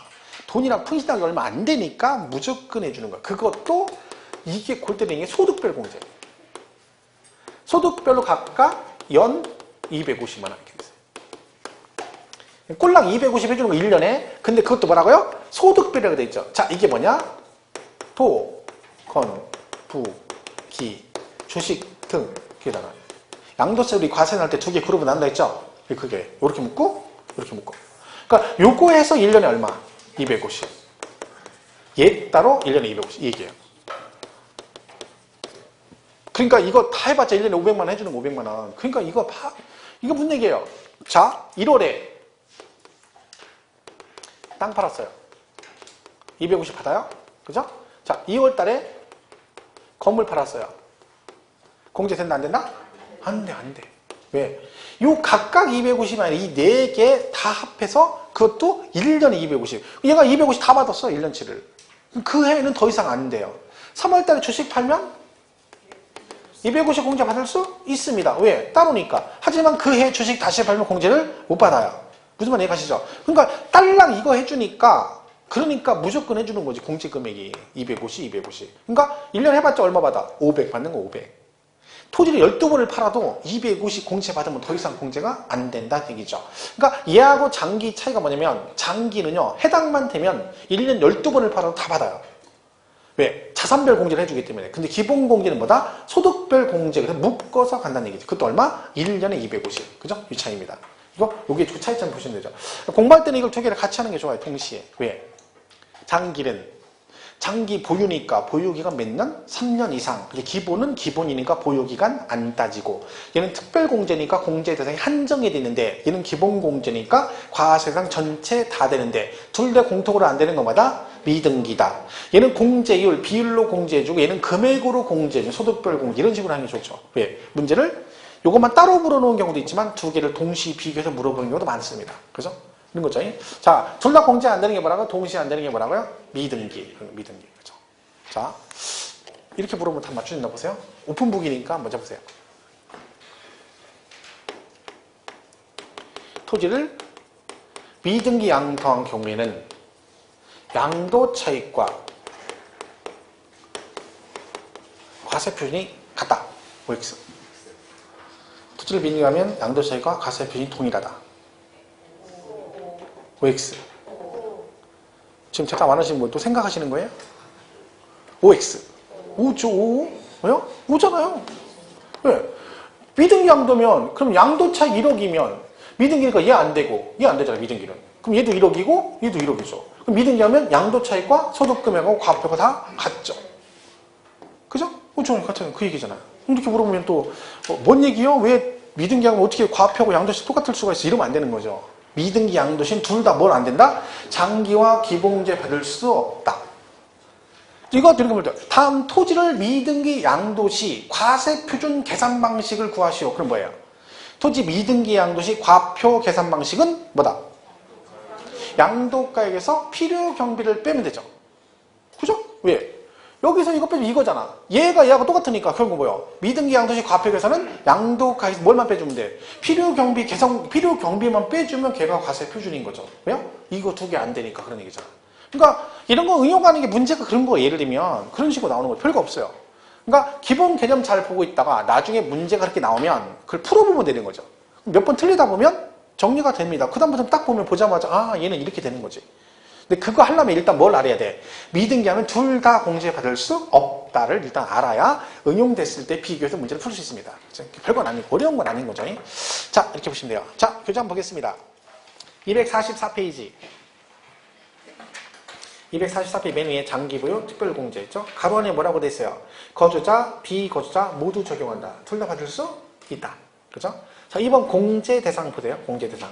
돈이랑 풍시당이 얼마 안 되니까 무조건 해주는 거야. 그것도 이게 골 때리는 게 소득별 공제. 소득별로 각각 연 250만 원 이렇게 있어요. 꼴랑 250 해주는 거 1년에. 근데 그것도 뭐라고요? 소득별이라고 돼 있죠. 자, 이게 뭐냐? 도, 건, 부, 기, 주식 등 이렇게다가 양도세 우리 과세 날 때 두 개 그룹은 난다 했죠? 그게 이렇게 묶고 이렇게 묶고. 그러니까 요거 해서 1년에 얼마? 250. 얘 따로 1년에 250 이 얘기예요. 그러니까 이거 다 해봤자 1년에 500만 원 해주는 거 500만 원. 그러니까 이거 무슨 얘기예요? 자, 1월에 땅 팔았어요. 250 받아요? 그죠? 자, 2월 달에 건물 팔았어요. 공제 된다, 안 된다? 안 돼, 안 돼. 왜? 요 각각 250이 아니라 이 4개 다 합해서 그것도 1년에 250. 얘가 250 다 받았어, 1년치를. 그 해에는 더 이상 안 돼요. 3월 달에 주식 팔면 250 공제 받을 수 있습니다. 왜? 따로니까. 하지만 그 해 주식 다시 팔면 공제를 못 받아요. 무슨 말 이해가시죠? 그러니까 딸랑 이거 해주니까 그러니까 무조건 해주는 거지. 공제 금액이 250. 그러니까 1년 해봤자 얼마 받아? 500 받는 거 500. 토지를 12번을 팔아도 250 공제 받으면 더 이상 공제가 안 된다는 얘기죠. 그러니까 얘하고 장기 차이가 뭐냐면 장기는요. 해당만 되면 1년 12번을 팔아도 다 받아요. 왜? 자산별 공제를 해주기 때문에. 근데 기본 공제는 뭐다? 소득별 공제. 그래서 묶어서 간다는 얘기죠. 그것도 얼마? 1년에 250. 그죠? 이 차이입니다. 요게 그 차이점 보시면 되죠. 공부할 때는 이걸 두 개를 같이 하는 게 좋아요. 동시에. 왜? 장기는 장기 보유니까 보유기간 몇 년? 3년 이상. 근데 기본은 기본이니까 보유기간 안 따지고 얘는 특별공제니까 공제 대상이 한정이 되는데 얘는 기본공제니까 과세상 전체 다 되는데 둘 다 공통으로 안 되는 것마다 미등기다. 얘는 공제율, 비율로 공제해주고 얘는 금액으로 공제해주고 소득별 공제 이런 식으로 하는 게 좋죠. 왜? 문제를 요것만 따로 물어놓은 경우도 있지만 두 개를 동시에 비교해서 물어보는 경우도 많습니다. 그죠? 이런 거죠. 자, 둘 다 공제 안 되는 게 뭐라고요? 동시에 안 되는 게 뭐라고요? 미등기. 미등기. 그죠? 자, 이렇게 물어보면 다 맞추셨나 보세요. 오픈북이니까 한번 해보세요. 토지를 미등기 양도한 경우에는 양도 차익과 과세 표준이 같다. OX. 토지를 미등기하면 양도세 차익과 과세 표준이 동일하다. OX. 지금 잠깐 많으신 분 또 생각하시는 거예요? OX. O죠, O. 왜요? O잖아요. 왜? 미등기 양도면, 그럼 양도 차익 1억이면, 미등기니까 얘 안 되고, 얘 안 되잖아, 미등기는. 그럼 얘도 1억이고, 얘도 1억이죠. 그럼 미등기 하면 양도 차익과 소득 금액하고 과표가 다 같죠. 그죠? 그죠? 같은 그 얘기잖아요. 이렇게 물어보면 또, 뭔 얘기요? 왜 미등기 하면 어떻게 과표하고 양도시 똑같을 수가 있어? 이러면 안 되는 거죠. 미등기, 양도시는 둘 다 뭘 안 된다? 장기와 기본공제 받을 수 없다. 이거 이렇게 볼 때, 다음 토지를 미등기 양도시 과세 표준 계산 방식을 구하시오. 그럼 뭐예요? 토지 미등기 양도시 과표 계산 방식은 뭐다? 양도가액에서 필요 경비를 빼면 되죠. 그죠? 왜? 여기서 이거 빼면 이거잖아. 얘하고 똑같으니까 결국 뭐예요? 미등기 양도시 과표 계산은 양도가액에서 뭘만 빼주면 돼? 필요 경비만 빼주면 걔가 과세 표준인 거죠. 왜요? 이거 두 개 안 되니까 그런 얘기잖아. 그러니까 이런 거 응용하는 게 문제가 그런 거예요. 예를 들면 그런 식으로 나오는 거 별거 없어요. 그러니까 기본 개념 잘 보고 있다가 나중에 문제가 그렇게 나오면 그걸 풀어보면 되는 거죠. 몇 번 틀리다 보면 정리가 됩니다. 그 다음부터 딱 보면 보자마자 아 얘는 이렇게 되는 거지. 근데 그거 하려면 일단 뭘 알아야 돼? 미등기 하면 둘 다 공제받을 수 없다를 일단 알아야 응용됐을 때 비교해서 문제를 풀 수 있습니다. 별건 아니고 어려운 건 아닌 거죠. 자 이렇게 보시면 돼요. 자 교재 한번 보겠습니다. 244페이지 244페이지 맨 위에 장기부여 특별공제 있죠? 가로 안에 뭐라고 돼 있어요? 거주자, 비거주자 모두 적용한다. 둘 다 받을 수 있다. 그죠? 자, 2번 공제 대상 보세요. 공제 대상.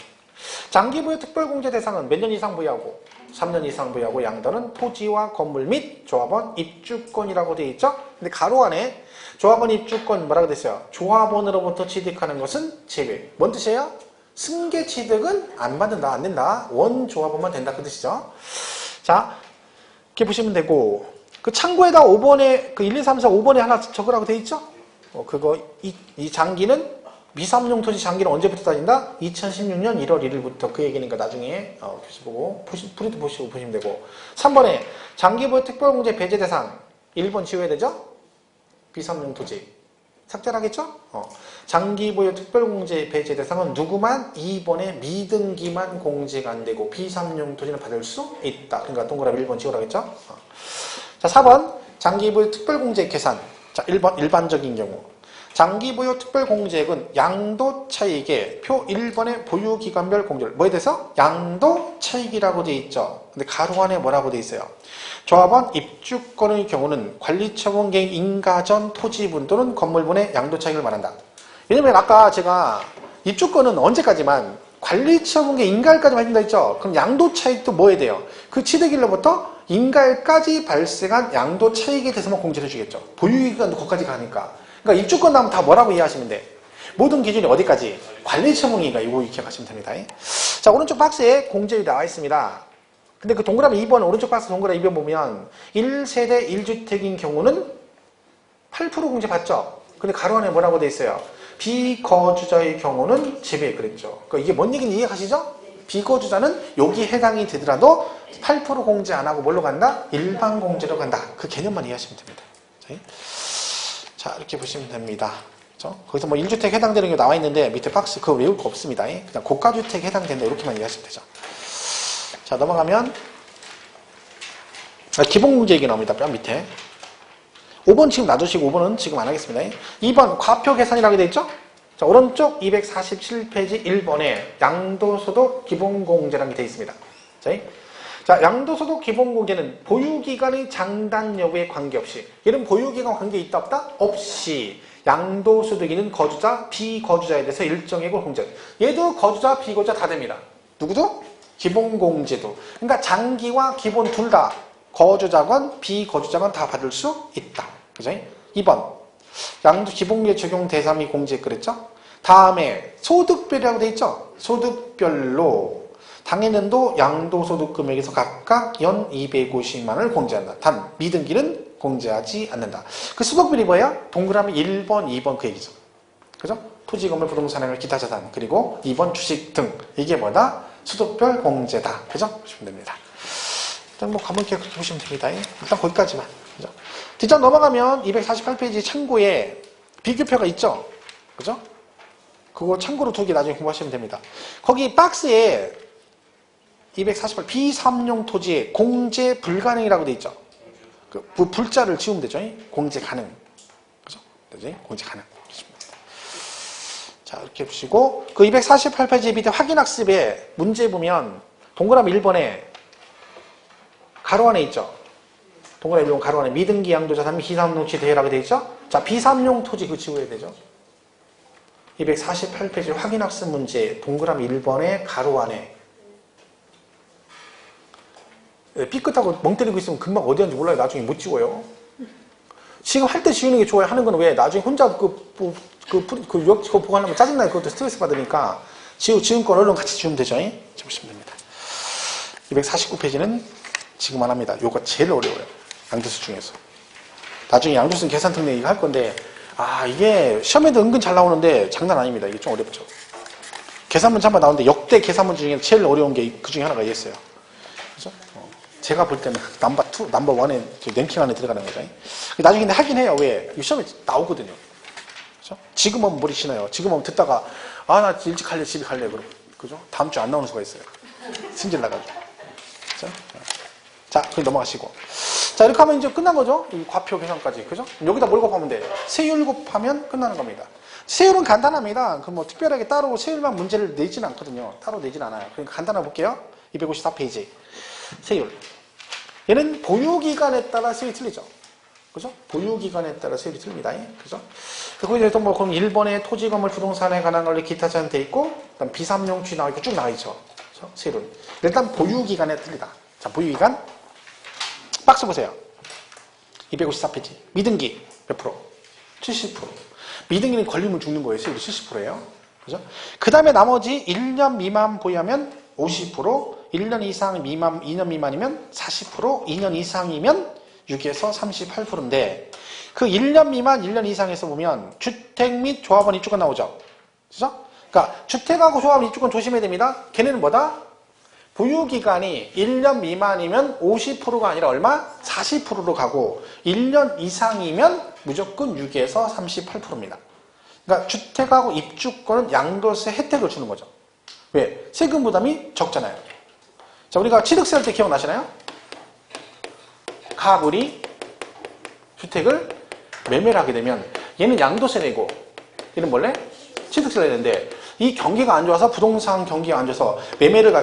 장기부여 특별공제 대상은 몇 년 이상 부여하고 3년 이상 부여하고 양도는 토지와 건물 및 조합원 입주권이라고 돼 있죠? 근데 가로 안에 조합원 입주권 뭐라고 돼 있어요? 조합원으로부터 취득하는 것은 제외. 뭔 뜻이에요? 승계 취득은 안 받는다. 안 된다. 원 조합원만 된다. 그 뜻이죠? 자, 이렇게 보시면 되고, 그 창고에다 5번에, 그 1, 2, 3, 4, 5번에 하나 적으라고 돼 있죠? 그거, 이 장기는, 미삼용 토지 장기는 언제부터 따진다? 2016년 1월 1일부터 그 얘기니까 나중에, 교시 보고, 프린트 보시고 보시면 되고. 3번에, 장기부여 특별공제 배제 대상, 1번 지워야 되죠? 비삼용 토지. 삭제를 하겠죠? 장기부여 특별공제 배제 대상은 누구만 2번에 미등기만 공제가 안 되고 비삼용 토지는 받을 수 있다. 그러니까 동그라미 1번 지우라겠죠? 자, 4번 장기부여 특별공제 계산. 자, 1번 일반적인 경우. 장기부여 특별공제액은 양도차익의 표 1번의 보유기간별 공제를 뭐에 대해서? 양도차익이라고 되어 있죠. 근데 가로 안에 뭐라고 되어 있어요? 조합원 입주권의 경우는 관리처분계획 인가전 토지분 또는 건물분의 양도차익을 말한다. 왜냐면 아까 제가 입주권은 언제까지만 관리처분계획 인가일까지만 해준다 했죠. 그럼 양도차익도 뭐 해야 돼요? 그 취득일로부터 인가일까지 발생한 양도차익에 대해서만 공제를 해주겠죠. 보유기간도 거기까지 가니까. 그러니까 입주권 나오면 다 뭐라고 이해하시면 돼? 모든 기준이 어디까지? 관리처분인가 이거 기억하시면 됩니다. 자, 오른쪽 박스에 공제율이 나와 있습니다. 근데 그 동그라미 2번, 오른쪽 박스 동그라미 2번 보면 1세대 1주택인 경우는 8% 공제 받죠? 근데 가로 안에 뭐라고 돼 있어요? 비거주자의 경우는 제외 그랬죠. 그러니까 이게 뭔 얘기인지 이해하시죠? 비거주자는 여기 해당이 되더라도 8% 공제 안 하고 뭘로 간다? 일반 공제로 간다. 그 개념만 이해하시면 됩니다. 자, 이렇게 보시면 됩니다. 그렇죠? 거기서 뭐 1주택 해당되는 게 나와 있는데 밑에 박스 그거 외울 거 없습니다. 그냥 고가주택 해당된다 이렇게만 이해하시면 되죠. 자, 넘어가면 기본공제 얘기 나옵니다. 뼈 밑에 5번 지금 놔두시고 5번은 지금 안 하겠습니다. 2번 과표 계산이라고 되어 있죠? 자, 오른쪽 247페이지 1번에 양도소득 기본공제라는 게 되어 있습니다. 자, 양도소득 기본공제는 보유기간의 장단 여부에 관계없이 얘는 보유기간 관계 있다 없다? 없이 양도소득인은 거주자, 비거주자에 대해서 일정액을 공제. 얘도 거주자, 비거주자 다 됩니다. 누구도? 기본공제도. 그러니까 장기와 기본 둘 다 거주자건 비거주자건 다 받을 수 있다. 그죠? 2번 양도 기본공제 적용 대상이 공제 그랬죠? 다음에 소득별이라고 돼 있죠? 소득별로 당해년도 양도소득 금액에서 각각 연 250만원을 공제한다. 단 미등기는 공제하지 않는다. 그 소득별이 뭐예요? 동그라미 1번, 2번 그 얘기죠. 그죠? 토지, 건물, 부동산을 기타 자산 그리고 2번 주식 등 이게 뭐다? 소득별 공제다. 그죠? 보시면 됩니다. 일단 뭐 가볍게 그렇게 보시면 됩니다. 일단 거기까지만. 그죠? 뒷장 넘어가면 248페이지 참고에 비교표가 있죠. 그죠? 그거 참고로 2개 나중에 공부하시면 됩니다. 거기 박스에 248 비삼용 토지에 공제 불가능이라고 돼 있죠. 그 불자를 지우면 되죠. 공제 가능. 그죠? 그지? 공제 가능. 자, 이렇게 보시고 그 248페이지 밑에 확인학습에 문제 보면 동그라미 1번에 가로 안에 있죠. 동그라미 1번 가로 안에 미등기 양도자산 및 비삼용토지 대여라고 돼 있죠. 자, 비삼용 토지 그 지워야 되죠. 248페이지 확인학습 문제 동그라미 1번에 가로 안에 삐끗하고 멍 때리고 있으면 금방 어디 갔는지 몰라요. 나중에 못 지워요. 지금 할 때 지우는 게 좋아요. 하는 건 왜? 나중에 혼자 유학 보관하면 짜증나요. 그것도 스트레스 받으니까 지운 건 얼른 같이 지우면 되죠. 보시면 됩니다. 249페이지는 지금 안 합니다. 요거 제일 어려워요. 양도세 중에서. 나중에 양도세 계산특례 이거 할 건데 이게 시험에도 은근 잘 나오는데 장난 아닙니다. 이게 좀 어렵죠. 계산 문제 한번 나오는데 역대 계산 문제 중에 제일 어려운 게 그 중에 하나가 이랬어요. 그죠? 제가 볼 때는 넘버 2, 넘버 1에 랭킹 안에 들어가는 거죠. 나중에 근데 하긴 해요. 왜? 이 시험에 나오거든요. 그죠? 지금 하면 머리 쉬나요? 지금 하면 듣다가 나 일찍 갈래, 집에 갈래. 그럼 그죠? 다음 주에 안 나오는 수가 있어요. 승질 나가지고. 그죠? 자, 그럼 넘어가시고. 자, 이렇게 하면 이제 끝난 거죠? 이 과표 계산까지. 그죠? 여기다 뭘 곱하면 돼? 세율 곱하면 끝나는 겁니다. 세율은 간단합니다. 그 뭐 특별하게 따로 세율만 문제를 내진 않거든요. 따로 내진 않아요. 그러니까 간단하게 볼게요. 254페이지. 세율. 얘는 보유기간에 따라 세율이 틀리죠. 그죠? 보유기간에 따라 세율이 틀립니다. 그죠? 그리고 또 그럼 1번에 토지, 건물, 부동산에 관한 권리 기타 제한 돼 있고, 그다음 비삼용취 나와 있고 쭉 나와 있죠. 그죠? 세율은. 일단 보유기간에 틀리다. 자, 보유기간. 박스 보세요. 254페이지. 미등기 몇 프로? 70%. 미등기는 걸리면 죽는 거예요. 세율이 70%예요. 그죠? 그 다음에 나머지 1년 미만 보유하면 50%, 1년 이상 미만, 2년 미만이면 40%, 2년 이상이면 6에서 38%인데 그 1년 미만, 1년 이상에서 보면 주택 및 조합원 입주권 나오죠. 그죠? 그러니까 주택하고 조합원 입주권 조심해야 됩니다. 걔네는 뭐다? 보유기간이 1년 미만이면 50%가 아니라 얼마? 40%로 가고 1년 이상이면 무조건 6에서 38%입니다. 그러니까 주택하고 입주권은 양도세 혜택을 주는 거죠. 왜? 세금 부담이 적잖아요. 자, 우리가 취득세 할 때 기억나시나요? 가불이 주택을 매매를 하게 되면 얘는 양도세 내고 얘는 원래 취득세를 내는데 이 경기가 안 좋아서 부동산 경기가 안 좋아서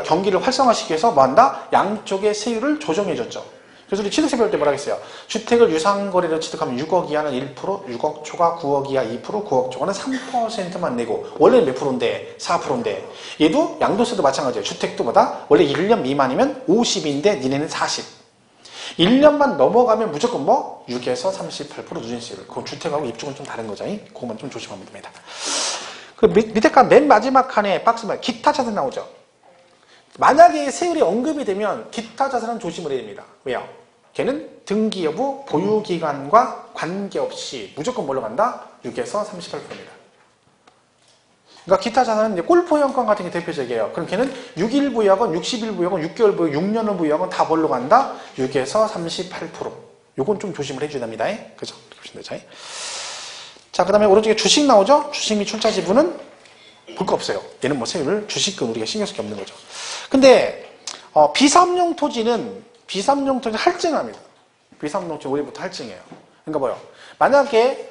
경기를 활성화시키기 위해서 뭐 한다? 양쪽의 세율을 조정해줬죠. 그래서 우리 취득세 배울 때 뭐라 했어요? 주택을 유상거래로 취득하면 6억 이하는 1%, 6억 초과 9억 이하 2%, 9억 초과는 3%만 내고 원래는 몇 프로인데? 4%인데 얘도 양도세도 마찬가지예요. 주택도 뭐다? 원래 1년 미만이면 50인데 니네는 40. 1년만 넘어가면 무조건 뭐? 6에서 38% 누진세율. 그건 주택하고 입주권 좀 다른 거죠. 그것만 좀 조심하면 됩니다. 그 밑에 칸 맨 마지막 칸에 박스만 기타 자산 나오죠. 만약에 세율이 언급이 되면 기타 자산은 조심을 해야 됩니다. 왜요? 걔는 등기 여부, 보유기간과 관계없이 무조건 뭘로 간다? 6에서 38%입니다. 그러니까 기타 자산은 이제 골프 연권 같은 게 대표적이에요. 그럼 걔는 6일 부여하건 60일 부여하건 6개월 부여, 6년을 부여하건 다 뭘로 간다? 6에서 38%. 요건 좀 조심을 해줘야 됩니다. 그죠? 이렇게 보시면 되죠. 자, 그 다음에 오른쪽에 주식 나오죠? 주식 및 출자 지분은 볼 거 없어요. 얘는 뭐 세율, 주식은 우리가 신경 쓸 게 없는 거죠. 근데, 비삼용 토지는 할증합니다. 비삼용 토지 올해부터 할증이에요. 그러니까 뭐요? 만약에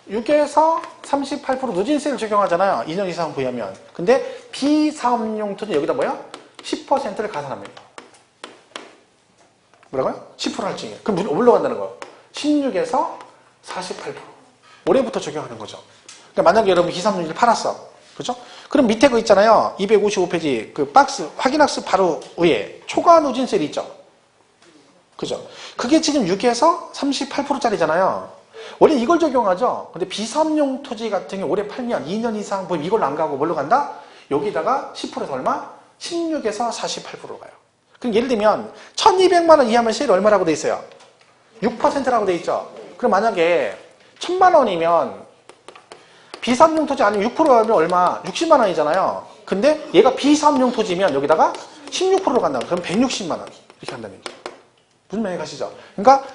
6에서 38% 누진세를 적용하잖아요. 2년 이상 부여하면. 근데 비삼용 토지 여기다 뭐야? 10%를 가산합니다. 뭐라고요? 10% 할증이에요. 그럼 뭘로 간다는 거예요? 16에서 48%. 올해부터 적용하는 거죠. 그러니까 만약에 여러분 비삼용지를 팔았어. 그죠? 그럼 밑에 거 있잖아요. 255페이지 그 박스 확인학습 바로 위에 초과 누진세율이 있죠. 그죠? 그게 지금 6에서 38%짜리잖아요. 원래 이걸 적용하죠. 근데 비삼용 토지 같은 경우 올해 팔면 2년 이상 뭐 이걸로 안 가고 뭘로 간다? 여기다가 10%에서 얼마? 16에서 48%로 가요. 그럼 예를 들면 1200만 원 이하면 세율이 얼마라고 돼 있어요? 6%라고 돼 있죠. 그럼 만약에 1000만 원이면 비삼용 토지 아니면 6%하면 얼마? 60만 원이잖아요. 근데 얘가 비삼용 토지면 여기다가 16%로 간다. 그럼 160만 원. 이렇게 한다는 얘기죠. 무슨 말인지 가시죠? 그러니까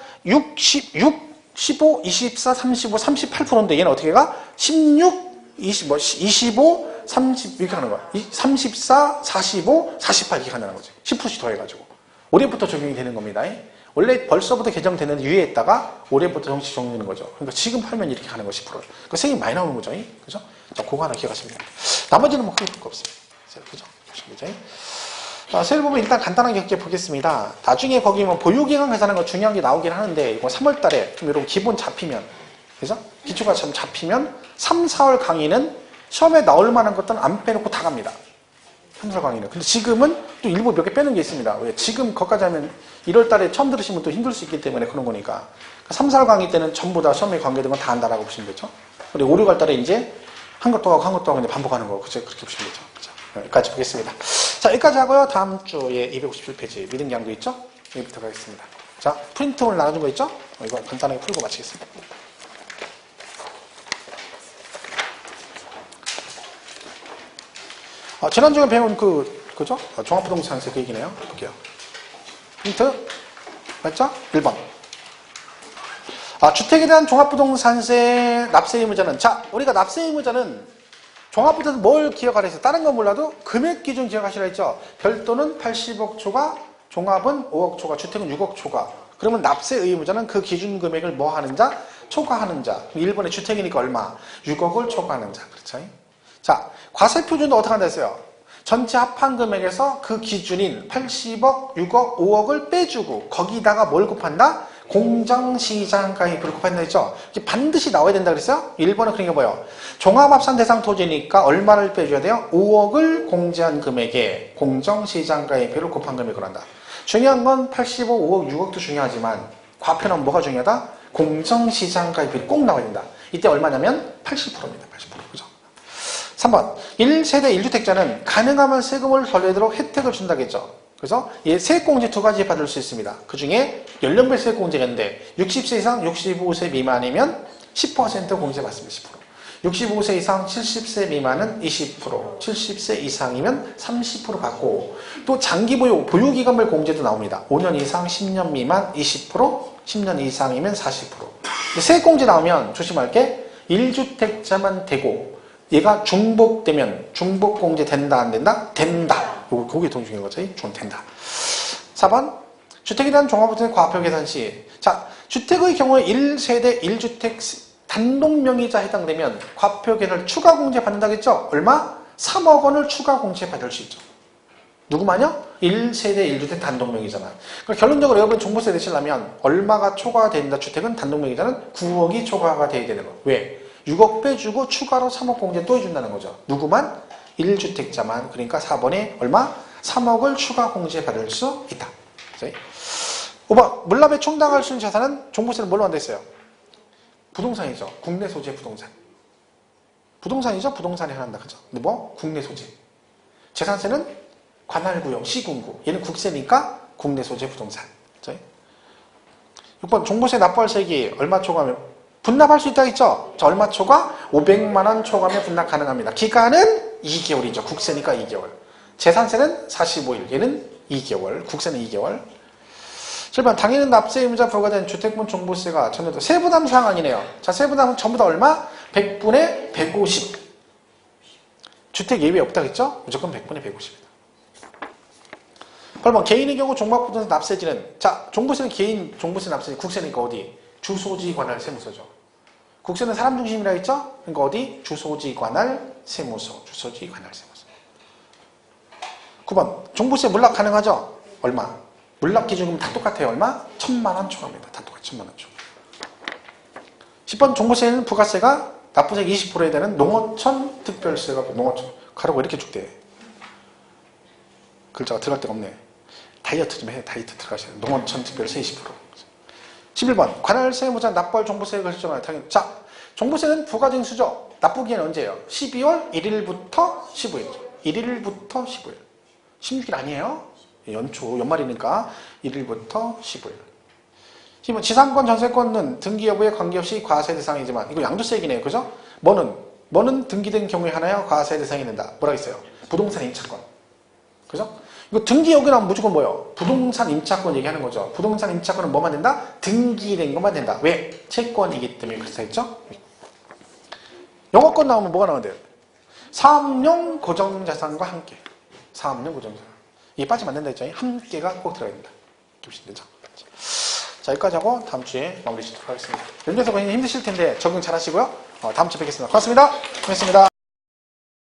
15, 24, 35, 38%인데 얘는 어떻게 가? 16, 25, 30 이렇게 하는 거야. 34, 45, 48 이렇게 한다는 거지. 10%씩 더해가지고. 올해부터 적용이 되는 겁니다. 원래 벌써부터 개정되는 유예했다가 올해부터 정식 적용되는 거죠. 그러니까 지금 팔면 이렇게 가는 거 10%. 그러니까 세금이 많이 나오는 거죠. 그죠? 자, 그거 하나 기억하시면 됩니다. 나머지는 뭐 크게 볼 거 없습니다. 그죠? 자, 세율 부분 일단 간단하게 기억해 보겠습니다. 나중에 거기 뭐 보유기간 계산하는 거 중요한 게 나오긴 하는데 이거 3월 달에 좀 여러분 기본 잡히면 그죠? 기초가 좀 잡히면 3, 4월 강의는 시험에 나올 만한 것들은 안 빼놓고 다 갑니다. 3, 4월 강의는. 근데 지금은 또 일부 몇 개 빼는 게 있습니다. 왜? 지금 거기까지 하면 1월 달에 처음 들으시면 또 힘들 수 있기 때문에 그런 거니까. 3, 4월 강의 때는 전부 다 시험에 관계된 건 다 한다라고 보시면 되죠. 그리고 5, 6월 달에 이제 한 것도 하고 한 것도 하고 이제 반복하는 거. 그죠? 그렇게 보시면 되죠. 그죠? 여기까지 보겠습니다. 자, 여기까지 하고요. 다음 주에 257페이지 믿음 양도 있죠? 여기부터 가겠습니다. 자, 프린트 오늘 나눠준 거 있죠? 이거 간단하게 풀고 마치겠습니다. 지난주에 배운 그죠? 종합부동산세 그 얘기네요. 볼게요. 힌트? 맞죠? 1번. 주택에 대한 종합부동산세 납세 의무자는, 자, 우리가 납세 의무자는 종합부동산 뭘 기억하라 했어요? 다른 건 몰라도 금액 기준 기억하시라 했죠? 별도는 80억 초과, 종합은 5억 초과, 주택은 6억 초과. 그러면 납세 의무자는 그 기준 금액을 뭐 하는 자? 초과하는 자. 1번에 주택이니까 얼마? 6억을 초과하는 자. 그렇죠? 자, 과세 표준도 어떻게 한다 했어요? 전체 합한 금액에서 그 기준인 80억, 6억, 5억을 빼주고 거기다가 뭘 곱한다? 공정시장가액을 곱한다 했죠? 이게 반드시 나와야 된다 그랬어요? 1번은 그러니까 뭐예요? 종합합산 대상 토지니까 얼마를 빼줘야 돼요? 5억을 공제한 금액에 공정시장가액을 곱한 금액을 한다. 중요한 건 80억, 5억, 6억도 중요하지만 과표는 뭐가 중요하다? 공정시장가액이 꼭 나와야 된다. 이때 얼마냐면 80%입니다. 80%. 그죠? 3번 1세대 1주택자는 가능하면 세금을 덜 내도록 혜택을 준다겠죠. 그래서 세액공제 두 가지 받을 수 있습니다. 그 중에 연령별 세액공제가 있는데 60세 이상 65세 미만이면 10% 공제 받습니다. 10%. 65세 이상 70세 미만은 20%, 70세 이상이면 30% 받고 또 장기 보유기간별 공제도 나옵니다. 5년 이상 10년 미만 20%, 10년 이상이면 40%. 세액공제 나오면 조심할 게 1주택자만 되고 얘가 중복되면 중복공제 된다 안 된다? 된다. 그게 더 중요한 거죠. 좀 된다. 4번 주택에 대한 종합부동산 과표 계산 시, 자, 주택의 경우에 1세대 1주택 단독명의자 해당되면 과표 계산 추가 공제 받는다겠죠? 얼마? 3억 원을 추가 공제 받을 수 있죠. 누구만요? 1세대 1주택 단독명의자만. 그러니까 결론적으로 여러분 종부세 내시려면 얼마가 초과가 된다? 주택은 단독명의자는 9억이 초과가 돼야 되는 거. 왜? 6억 빼주고 추가로 3억 공제 또 해준다는 거죠. 누구만? 1주택자만. 그러니까 4번에 얼마? 3억을 추가 공제 받을 수 있다. 5번 물납에 충당할 수 있는 자산은 종부세는 뭘로 한다 했어요? 부동산이죠. 국내 소재 부동산. 부동산이죠. 부동산에 한다. 그죠? 근데 뭐? 국내 소재. 재산세는 관할구역, 시군구. 얘는 국세니까 국내 소재 부동산. 6번 종부세 납부할 세액이 얼마 초과하면 분납할 수 있다 했죠? 자, 얼마 초과? 500만 원 초과하면 분납 가능합니다. 기간은 2개월이죠. 국세니까 2개월. 재산세는 45일. 얘는 2개월. 국세는 2개월. 7번 당해는 납세 의무자 부과된 주택분 종부세가 전에도 세부담 사항 아니네요. 자, 세부담은 전부 다 얼마? 100분의 150. 주택 예외 없다 했죠? 무조건 100분의 150이다. 8번 개인의 경우 종합부동산 납세지는, 자, 종부세는 개인 종부세 납세지, 국세니까 어디? 주소지 관할 세무서죠. 국세는 사람 중심이라 했죠? 그러니까 어디? 주소지 관할 세무서. 주소지 관할 세무서. 9번 종부세 물납 가능하죠? 얼마? 물납 기준금 다 똑같아요. 얼마? 1,000만 원 초과입니다. 다 똑같이 1,000만 원 초과. 10번 종부세는 부가세가 납부세 20%에 되는 농어촌 특별세가 농어촌. 가라고 이렇게 줄게. 글자가 들어갈 데가 없네. 다이어트 좀 해. 다이어트 들어가셔야 돼. 농어촌 특별세 20%. 11번 관할세 의무자 납부할 종부세액을 결정하여 당연. 자, 종부세는 부가징수죠. 납부기한은 언제예요? 12월 1일부터 15일. 1일부터 15일. 16일 아니에요? 연초, 연말이니까 1일부터 15일. 10번 지상권, 전세권은 등기 여부에 관계없이 과세 대상이지만, 이거 양도세액이네요. 그죠? 뭐는 등기된 경우에 하나요? 과세 대상이 된다. 뭐라 했어요? 부동산 임차권. 그죠? 이거 등기 여기 나오면 무조건 뭐예요? 부동산 임차권 얘기하는 거죠. 부동산 임차권은 뭐만 된다? 등기된 것만 된다. 왜? 채권이기 때문에 그렇게 했죠. 영어권 나오면 뭐가 나와야 돼요? 사업용 고정자산과 함께. 사업용 고정자산. 이게 빠지면 안 된다 했죠. 함께가 꼭 들어가야 된다. 이렇게 보시면 되죠. 자, 여기까지 하고 다음 주에 마무리 짓도록 하겠습니다. 연주에서 굉장히 힘드실 텐데 적응 잘 하시고요. 다음 주에 뵙겠습니다. 고맙습니다. 고맙습니다.